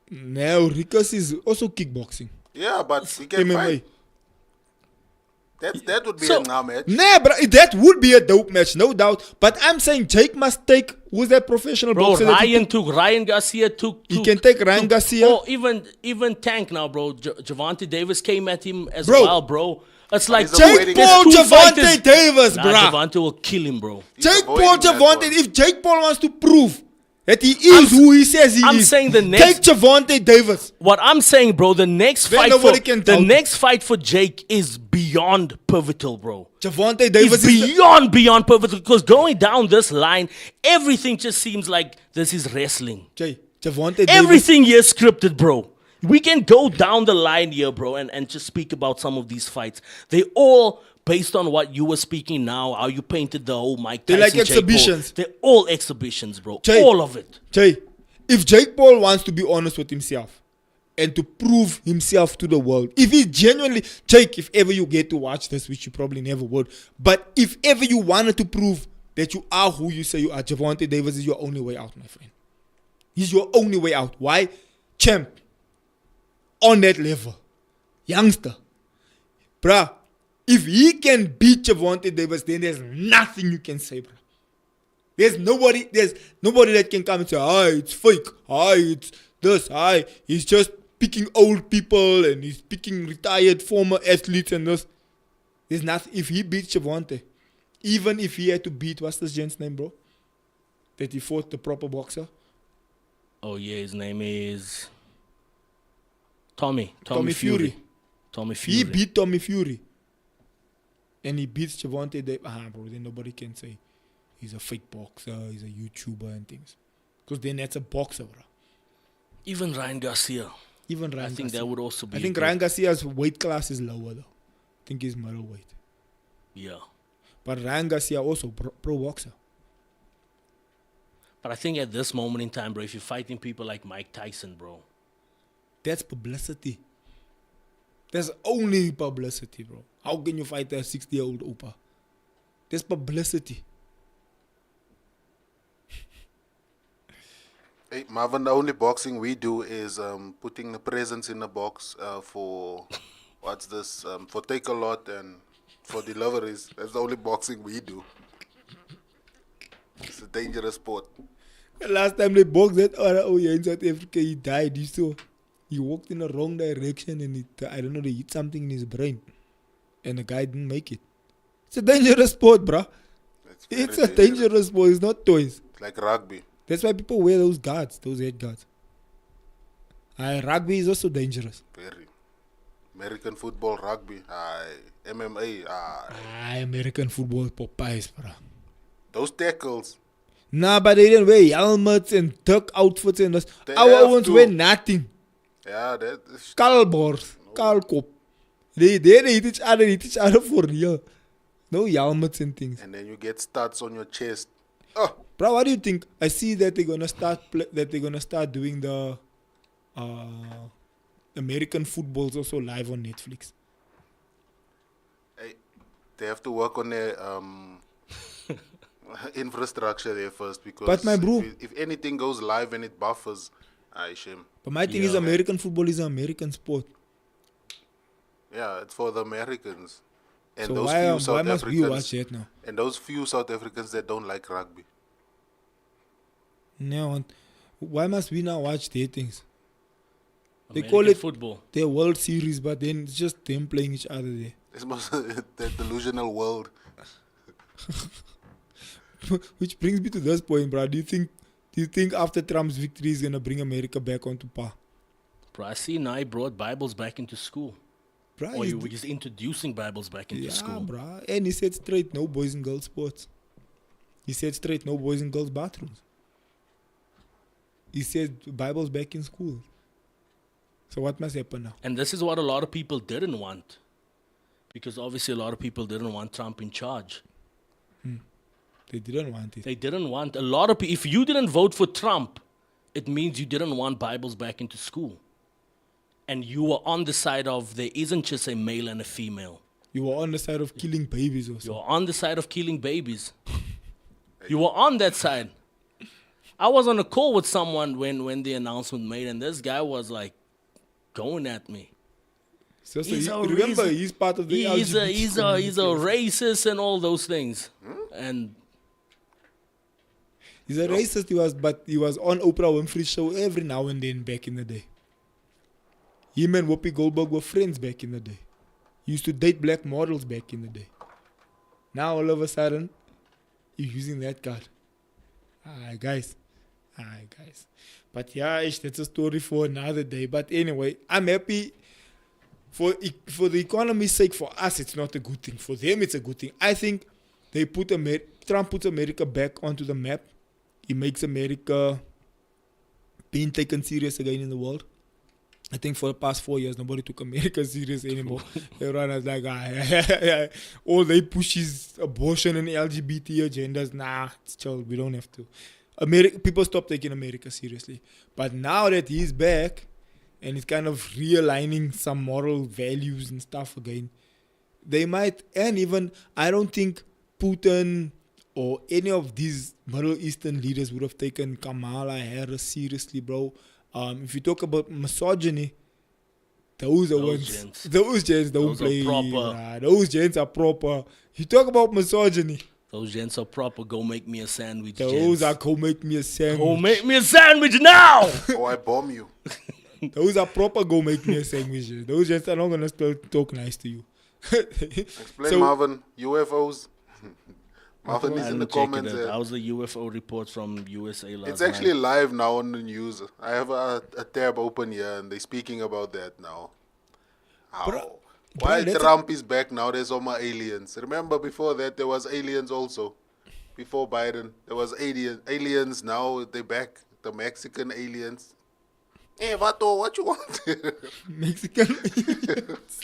No, Rikas is also kickboxing. Yeah, but he can fight. That would be a now match. Nah, bro, that would be a dope match, no doubt. But I'm saying Jake must take, who's that professional boxer? Ryan Garcia took. He can take Ryan Garcia. Oh, even Tank now, bro. Javante Davis came at him as well, bro. It's like Jake Paul, Javante Davis, bro. Javante will kill him, bro. Jake Paul, Javante. If Jake Paul wants to prove that he is who he says he is, I'm saying the next. Take Javante Davis. What I'm saying, bro, the next fight for Jake is beyond pivotal, bro. Javante Davis is beyond pivotal, because going down this line, everything just seems like this is wrestling. Javante Davis. Everything here is scripted, bro. We can go down the line here, bro, and just speak about some of these fights. They all based on what you were speaking now, how you painted the whole Mike They're Tyson, like Jake Paul, exhibitions. they're all exhibitions, bro. Jay. All of it. Jay, if Jake Paul wants to be honest with himself and to prove himself to the world, if he genuinely, Jake, if ever you get to watch this, which you probably never would, but if ever you wanted to prove that you are who you say you are, Gervonta Davis is your only way out, my friend. He's your only way out. Why? Champ. On that level. Youngster. Bruh. If he can beat Gervonta Davis, then there's nothing you can say, bruh. There's nobody that can come and say, it's fake. It's this. He's just picking old people and he's picking retired former athletes and this. There's nothing. If he beats Gervonta, even if he had to beat, what's this gent's name, bro? That he fought the proper boxer? Oh, yeah, his name is Tommy Fury. Tommy Fury. He beat Tommy Fury. And he beats Gervonta Davis. Bro, then nobody can say he's a fake boxer, he's a YouTuber and things. Because then that's a boxer, bro. Even Ryan Garcia. I think that would also be. I think Ryan Garcia's weight class is lower, though. I think he's middleweight. Yeah. But Ryan Garcia also pro boxer. But I think at this moment in time, bro, if you're fighting people like Mike Tyson, bro. That's publicity. That's only publicity, bro. How can you fight a 60-year-old Opa? That's publicity. Hey, Marvin, the only boxing we do is putting the presents in the box for, what's this, for take a lot and for deliveries. That's the only boxing we do. It's a dangerous sport. The last time they boxed that other Oya in South Africa, he died. You saw. He walked in the wrong direction and I don't know, they hit something in his brain. And the guy didn't make it. It's a dangerous sport, bruh. It's a dangerous sport. It's not toys. It's like rugby. That's why people wear those guards, those head guards. Rugby is also dangerous. Very. American football, rugby, MMA. American football Popeyes, bruh. Those tackles. Nah, but they didn't wear helmets and duck outfits and this. They Our have ones to. wear nothing. Yeah, that is. Skull bars, skull cop. They hit each other for real. No helmets and things. And then you get studs on your chest. Oh, Bro, what do you think? I see that they're gonna start doing the American footballs also live on Netflix. hey, they have to work on their infrastructure there first because But my bro- if anything goes live and it buffers, shame. But my thing is, American football is an American sport. Yeah, it's for the Americans. And So those why few South must we Africans, watch that now? and those few South Africans that don't like rugby. No, why must we now watch their things? They American call it football. their World Series, but then it's just them playing each other there. It's most the delusional world. Which brings me to this point, bro. Do you think after Trump's victory is gonna bring America back onto par? Bro, I see now he brought Bibles back into school. Bruh, Or he's he's introducing Bibles back into school. bruh. And he said straight, no boys and girls sports. He said straight, no boys and girls bathrooms. He said Bibles back in school. So what must happen now? And this is what a lot of people didn't want. Because obviously a lot of people didn't want Trump in charge. They didn't want it. They didn't want a lot of people. If you didn't vote for Trump, it means you didn't want Bibles back into school. And you were on the side of there isn't just a male and a female. You were on the side of killing babies also. You were on the side of killing babies. You were on that side. I was on a call with someone when the announcement made, and this guy was like going at me. So He's a remember, reason- he's part of the He's a LGBT racist and all those things. And He's a racist, but he was on Oprah Winfrey's show every now and then back in the day. Him and Whoopi Goldberg were friends back in the day. He used to date black models back in the day. Now all of a sudden, he's using that card. Alright, guys. But yeah, that's a story for another day. But anyway, I'm happy for the economy's sake. For us, it's not a good thing. For them, it's a good thing. I think they Trump puts America back onto the map. He makes America being taken serious again in the world. I think for the past 4 years, nobody took America serious anymore. Everyone was like, all they push is abortion and LGBT agendas. Nah, it's chill. We don't have to. People stopped taking America seriously. But now that he's back and he's kind of realigning some moral values and stuff again, they might, and even, I don't think Putin or any of these Middle Eastern leaders would have taken Kamala Harris seriously, bro. If you talk about misogyny, those ones. Those gents don't play. Proper. Those gents are proper. You talk about misogyny. Those gents are proper. Go make me a sandwich. Those are go make me a sandwich. Go make me a sandwich now. Or I bomb you. Those are proper. Go make me a sandwich. Those gents are not gonna still talk nice to you. Explain, Marvin. UFOs. Marvin is in the comments. How's the UFO report from USA last night? It's actually live now on the news. I have a tab open here and they're speaking about that now. Why Trump is back now, there's all my aliens. Remember before that there was aliens also. Before Biden, there was aliens. Now they're back. The Mexican aliens. Hey, Vato, what you want? Mexican aliens.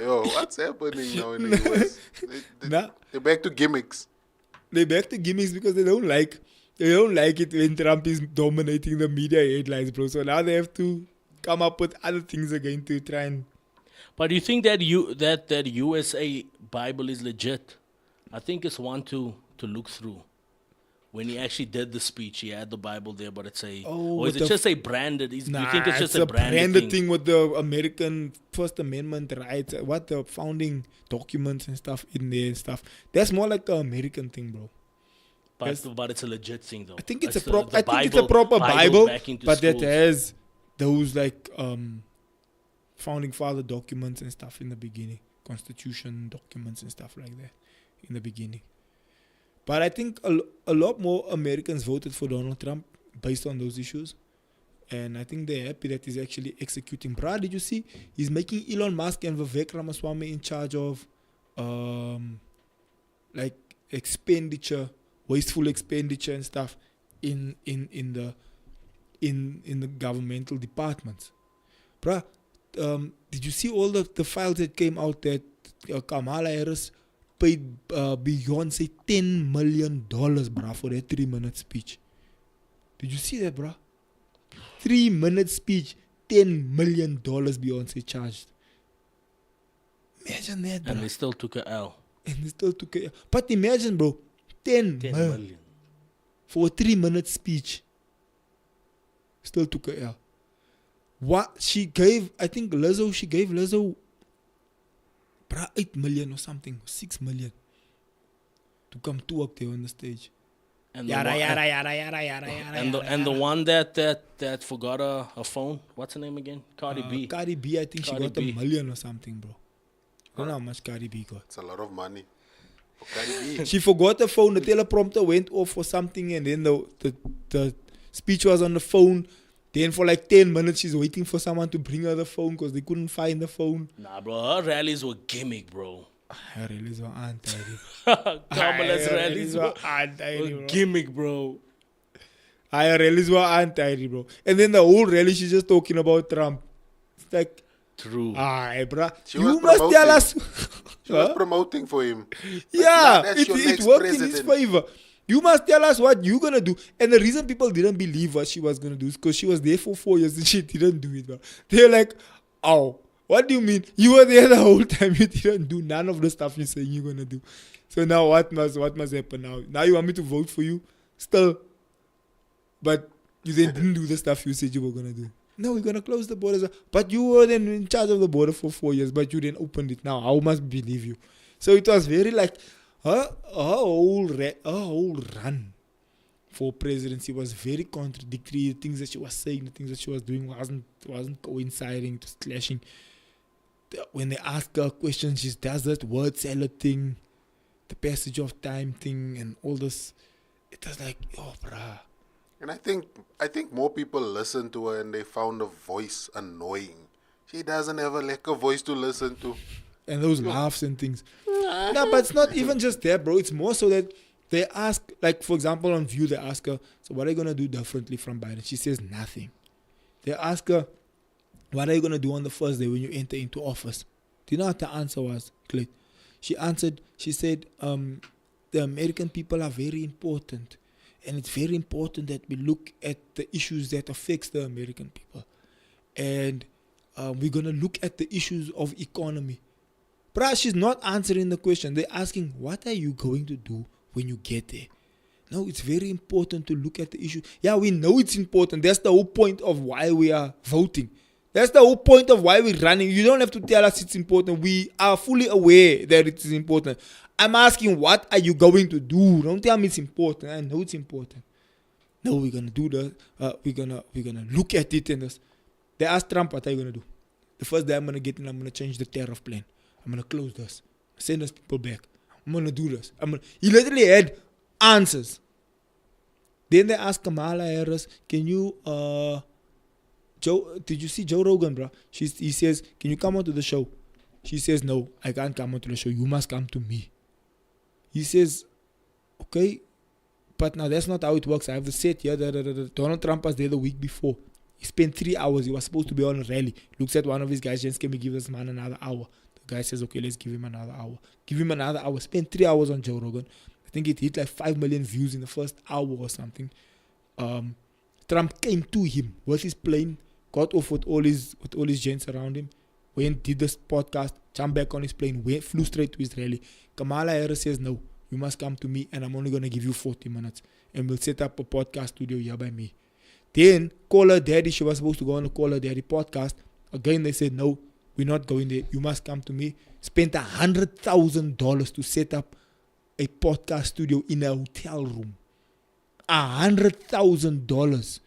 Yo, what's happening now in the US? They're back to gimmicks. They're back to gimmicks because they don't like it when Trump is dominating the media headlines, bro. So now they have to come up with other things again to try and. But do you think that that USA Bible is legit? I think it's one to look through. When he actually did the speech, he had the Bible there, but it's or is it just a branded? You think it's just a branded thing with the American First Amendment rights, what the founding documents and stuff in there and stuff. That's more like the American thing, bro. But it's a legit thing, though. I think it's a proper Bible, but that has those like founding father documents and stuff in the beginning, Constitution documents and stuff like that in the beginning. But I think a lot more Americans voted for Donald Trump based on those issues. And I think they're happy that he's actually executing. Brad, did you see? He's making Elon Musk and Vivek Ramaswamy in charge of like expenditure, wasteful expenditure and stuff in the governmental departments. Bruh, did you see all the files that came out that Kamala Harris paid Beyonce $10 million, bruh, for that 3-minute speech? Did you see that, bruh? 3-minute speech, $10 million Beyonce charged. Imagine that, bruh. And they still took a L. But imagine, bro, 10 million for a 3-minute speech. Still took a L. What she gave, I think she gave Lizzo 8 million or something, 6 million to come to work there on the stage. And yada. And the one that forgot a phone, what's her name again? Cardi B. Cardi B, I think she got $1 million or something, bro. I don't know how much Cardi B got. It's a lot of money for Cardi B. She forgot the phone, the teleprompter went off or something, and then the speech was on the phone. Then for like 10 minutes, she's waiting for someone to bring her the phone because they couldn't find the phone. Nah, bro, her rallies were gimmick, bro. Her rallies were anti. Kamala's rallies were gimmick, bro. Her rallies were anti, bro. And then the whole rally, she's just talking about Trump. It's like, true. Bro. You must tell us. She was promoting for him. Yeah, like, it worked in his favor. You must tell us what you're going to do. And the reason people didn't believe what she was going to do is because she was there for 4 years and she didn't do it. Bro. They're like, oh, what do you mean? You were there the whole time. You didn't do none of the stuff you're saying you're going to do. So now what must happen now? Now you want me to vote for you? Still. But you then didn't do the stuff you said you were going to do. No, we're going to close the borders. But you were then in charge of the border for 4 years, but you didn't open it now. How must believe you? So it was very like, her whole run for presidency was very contradictory. The things that she was saying, the things that she was doing wasn't coinciding, just clashing. When they ask her questions, she does that word salad thing, the passage of time thing, and all this. It was like, oh, bruh. And I think more people listened to her and they found her voice annoying. She doesn't have a voice to listen to. And those laughs and things. No, but it's not even just that, bro. It's more so that they ask, like, for example, on View, they ask her, so what are you going to do differently from Biden? She says nothing. They ask her, what are you going to do on the first day when you enter into office? Do you know what the answer was, Clint? She answered, she said, the American people are very important. And it's very important that we look at the issues that affects the American people. And we're going to look at the issues of economy. Bruh, she's not answering the question. They're asking, what are you going to do when you get there? No, it's very important to look at the issue. Yeah, we know it's important. That's the whole point of why we are voting. That's the whole point of why we're running. You don't have to tell us it's important. We are fully aware that it is important. I'm asking, what are you going to do? Don't tell me it's important. I know it's important. No, we're gonna do that. We're gonna look at it and this. They asked Trump, what are you gonna do? The first day I'm gonna get in, I'm gonna change the tariff plan. I'm gonna close this. Send us people back. I'm gonna do this. He literally had answers. Then they asked Kamala Harris, can you did you see Joe Rogan, bro? He says, can you come onto the show? She says, no, I can't come onto the show. You must come to me. He says, okay, but now that's not how it works. I have the set here. Donald Trump was there the week before. He spent 3 hours. He was supposed to be on a rally. Looks at one of his guys, just can we give this man another hour? The guy says, okay, let's give him another hour. Give him another hour. Spent 3 hours on Joe Rogan. I think it hit like 5 million views in the first hour or something. Trump came to him with his plane, got off with all his gents around him, went, did this podcast, jumped back on his plane, flew straight to his rally. Kamala Harris says, no, you must come to me and I'm only going to give you 40 minutes and we'll set up a podcast studio here by me. Then, Call Her Daddy, she was supposed to go on the Call Her Daddy podcast. Again, they said, no, we're not going there. You must come to me. Spent $100,000 to set up a podcast studio in a hotel room. $100,000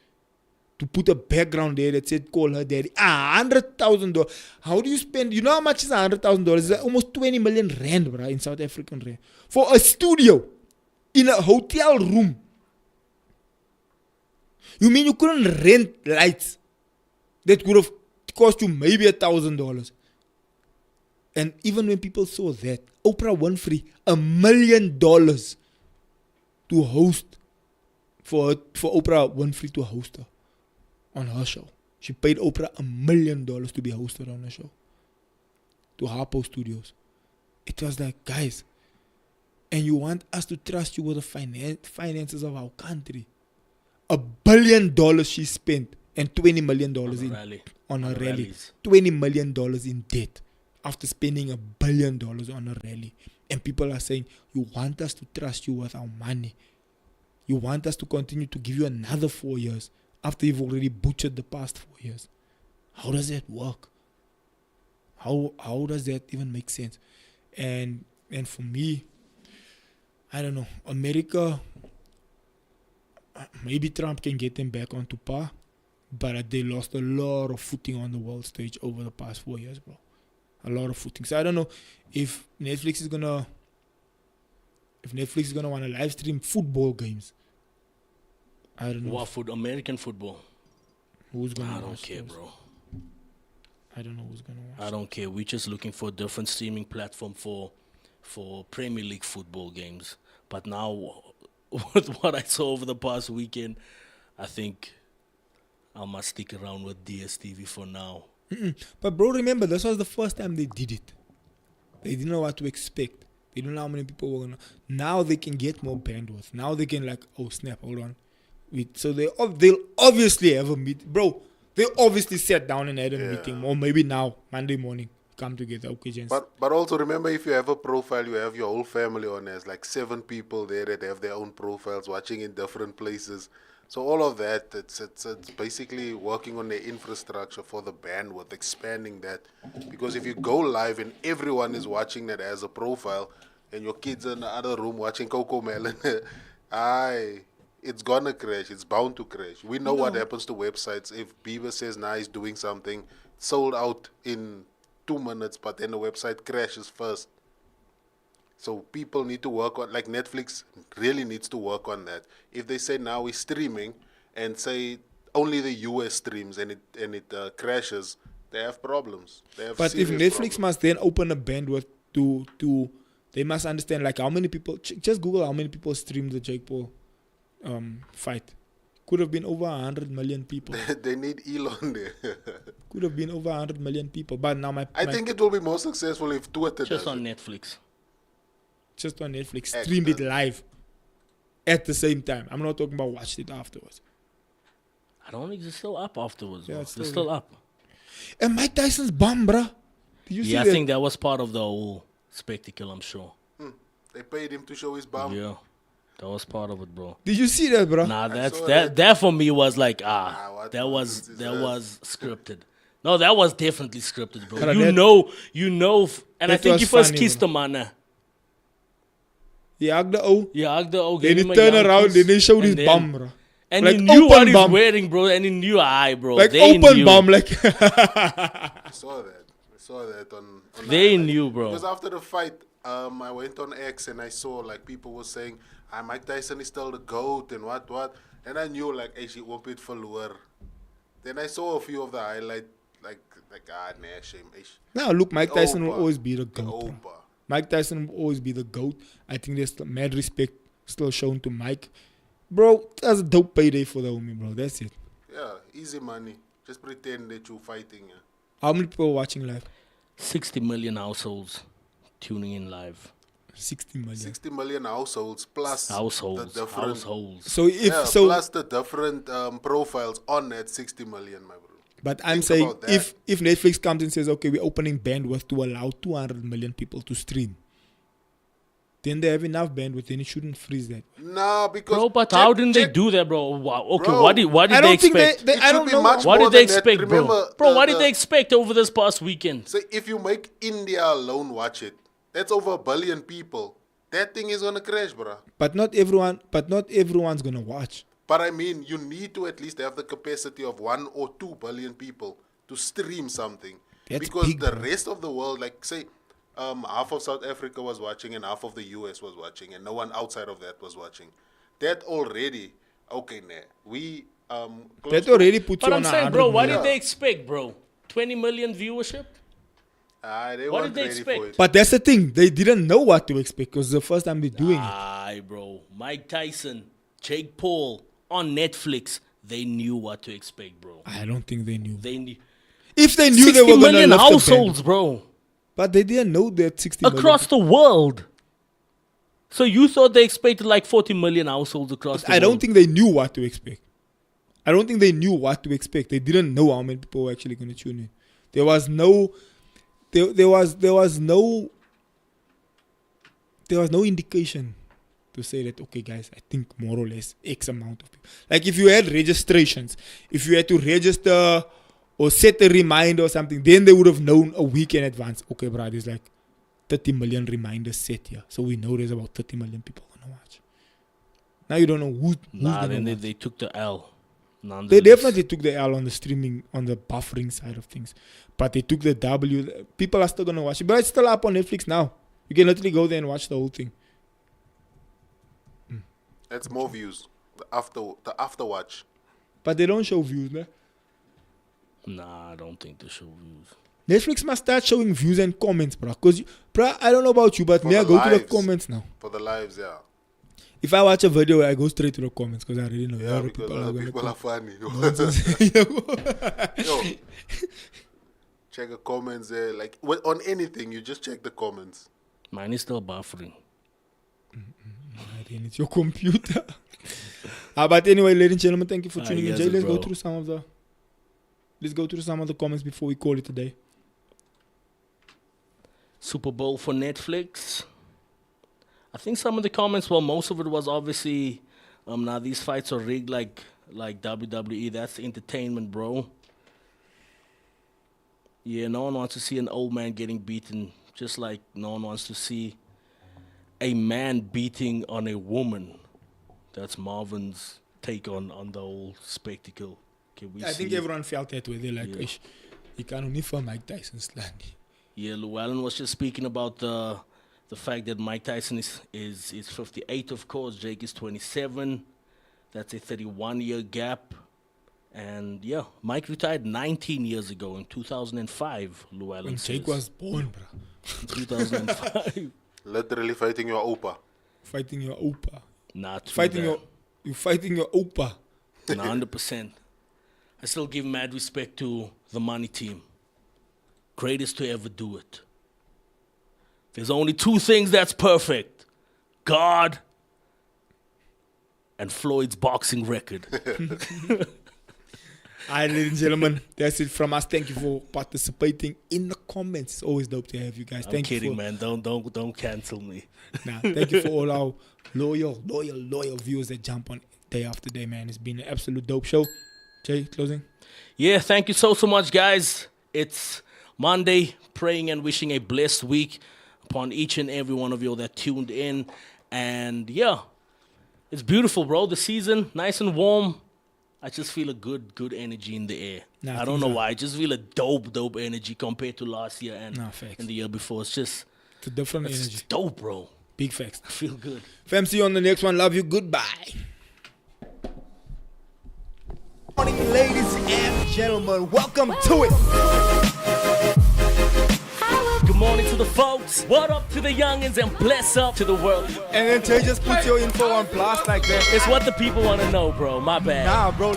to put a background there that said Call Her Daddy. $100,000. How do you spend? You know how much is $100,000? It's like almost 20 million rand, bro, in South African rand. For a studio in a hotel room. You mean you couldn't rent lights that would have cost you maybe $1,000? And even when people saw that, Oprah Winfrey, $1 million to host, for Oprah Winfrey to host her on her show. She paid Oprah $1 million to be hosted on her show. To Harpo Studios. It was like, guys, and you want us to trust you with the finances of our country. $1 billion she spent and $20 million on her rally. $20 million in debt after spending $1 billion on a rally. And people are saying, you want us to trust you with our money. You want us to continue to give you another 4 years after you've already butchered the past 4 years. How does that work? How does that even make sense? And for me, I don't know. America, maybe Trump can get them back onto par, but they lost a lot of footing on the world stage over the past 4 years, bro. A lot of footing. So I don't know if Netflix is gonna want to live stream football games. I don't know. What American football? Who's gonna? I don't care, bro. I don't know who's gonna watch. I don't care. We're just looking for a different streaming platform for Premier League football games. But now, with what I saw over the past weekend, I think I must stick around with DSTV for now. But bro, remember, this was the first time they did it. They didn't know what to expect. They didn't know how many people were gonna. Now they can get more bandwidth. Now they can like, oh snap, hold on. So they'll obviously have a meet, bro. They obviously sat down and had a meeting, or maybe now Monday morning come together. Okay, gents. But also remember, if you have a profile, you have your whole family on. There's like 7 people there that have their own profiles, watching in different places. So all of that, it's basically working on the infrastructure for the bandwidth, expanding that. Because if you go live and everyone is watching that as a profile, and your kids in the other room watching Coco Melon, it's gonna crash. It's bound to crash. We know what happens to websites. If Bieber says now he's doing something, sold out in 2 minutes, but then the website crashes first. So people need to work on, like Netflix really needs to work on that. If they say now we're streaming and say only the US streams and it crashes, they have problems. But if Netflix must then open a bandwidth to they must understand like how many people, just Google how many people stream the Jake Paul fight. Could have been over 100 million people. They need Elon there. Could have been over 100 million people. But now I think it will be more successful if Twitter Just does on it. Netflix. just on Netflix, streamed it live at the same time. I'm not talking about watched it afterwards. I don't think it's still up afterwards. Yeah, bro. it's It's still still up. And Mike Tyson's bum, bruh. Did you see Yeah, I that? think that was part of the whole spectacle, I'm sure. They paid him to show his bum. Yeah. That was part of it, bro. Did you see that, bruh? Nah, saw that for me was like what that nonsense is that that? was scripted. No, that was definitely scripted, bro. But You that- know, and I that think was he first funny, kissed bro. the man. He hugged the O. Yeah, Agda, Then he turned around and they showed his bum, bruh. And Like he knew what open he's bum. wearing, bro. And he knew, bro. Like They open knew. bum, like. I saw that on the They highlight. knew, bro. Because after the fight, I went on X and I saw like people were saying, Mike Tyson is still the GOAT and what. And I knew like, hey, she won't beat verloor. Then I saw a few of the highlight, like nah, shame. Now, look, Mike Tyson will Opa. always be the GOAT, bruh. Opa. Mike Tyson will always be the GOAT. I think there's still mad respect still shown to Mike. Bro, that's a dope payday for the homie, bro. That's it. Yeah, easy money. Just pretend that you're fighting. Yeah. How many people are watching live? 60 million households tuning in live. 60 million. 60 million households plus Households. the different Households. So if yeah, so, plus the different profiles on that 60 million, my bro. but I'm think saying about that. if Netflix comes and says, okay, we're opening bandwidth to allow 200 million people to stream, then they have enough bandwidth, then it shouldn't freeze that. Nah, because Bro, but how didn't they do that, bro? Wow. Okay, Bro, what did I they don't think expect? they It I should don't be know. much What more did they than that. expect, bro? Remember Bro, the- what did the- they expect over this past weekend? So if you make India alone watch it, that's over 1 billion people. That thing is gonna crash, bro. But not everyone's gonna watch. But I mean, you need to at least have the capacity of 1 or 2 billion people to stream something. That's because big, the bro. rest of the world, like say, half of South Africa was watching and half of the US was watching, and no one outside of that was watching. That already, okay, nah. We close That to- already puts But you I'm on saying, bro, 100 what million. did they expect, bro? 20 million viewership? They What weren't did they ready expect? for it. But that's the thing. They didn't know what to expect because the first time they're doing it. Aye, bro. Mike Tyson, Jake Paul on Netflix. They knew what to expect, bro. I don't think they knew. They knew. If they knew 60 they were gonna million lift the households, band, bro. but they didn't know that 60 million. Across the world. So you thought they expected like 40 million households across the I world? don't think they knew what to expect. I don't think they knew what to expect. They didn't know how many people were actually going to tune in. There was no indication to say that, okay, guys, I think more or less X amount of people. Like if you had registrations, if you had to register or set a reminder or something, then they would have known a week in advance. Okay, bro, there's like 30 million reminders set here. So we know there's about 30 million people going to watch. Now you don't know who's Nah, going then to watch. they took the L. They Nonetheless. definitely took the L on the streaming, on the buffering side of things. But they took the W. People are still going to watch it. But it's still up on Netflix now. You can literally go there and watch the whole thing. That's more views. The after watch. But they don't show views, man. Nah, I don't think they show views. Netflix must start showing views and comments, bro. Because, bro, I don't know about you, but For me, I the go to the lives. comments now. For the lives, yeah. If I watch a video, I go straight to the comments because I already know a Yeah, lot of because people are going to people are funny. comment. Yo, check the comments there. Like on anything, you just check the comments. Mine is still buffering. Then it's your computer. But anyway, ladies and gentlemen, thank you for tuning in. yes, Jay, let's go bro. through some of the comments before we call it a day. Super Bowl for Netflix. I think some of the comments, well, most of it was obviously, now these fights are rigged like WWE. That's entertainment, bro. Yeah, no one wants to see an old man getting beaten, just like no one wants to see a man beating on a woman. That's Marvin's take on the whole spectacle. Can we I think see- everyone felt that way. They're like, Yeah. "Ish, he can't only for Mike Tyson slang." Yeah, Llewellyn was just speaking about the fact that Mike Tyson is 58, of course. Jake is 27. That's a 31-year gap. And, yeah, Mike retired 19 years ago in 2005, Llewellyn When Jake says. was born, bro. In 2005. Literally fighting your opa. Fighting your opa. Not true. Fighting your opa. 100%. I still give mad respect to the money team. Greatest to ever do it. There's only two things that's perfect. God and Floyd's boxing record. All right, ladies and gentlemen, that's it from us. Thank you for participating in the comments. It's always dope to have you guys. I'm kidding, man. Don't cancel me. Nah, thank you for all our loyal viewers that jump on day after day, man. It's been an absolute dope show. Jay, closing? Yeah, thank you so much, guys. It's Monday. Praying and wishing a blessed week upon each and every one of you that tuned in. And yeah, it's beautiful, bro. The season, nice and warm. I just feel a good energy in the air. Nah, I don't know why. I just feel a dope energy compared to last year and the year before. It's just it's a different energy. It's dope, bro. Big facts. I feel good. Fam, see you on the next one. Love you. Goodbye. Morning, ladies and gentlemen. Welcome to it. Good morning to the folks. What up to the youngins and bless up to the world. And then Jay just put your info on blast like that. It's what the people want to know, bro. My bad. Nah, bro.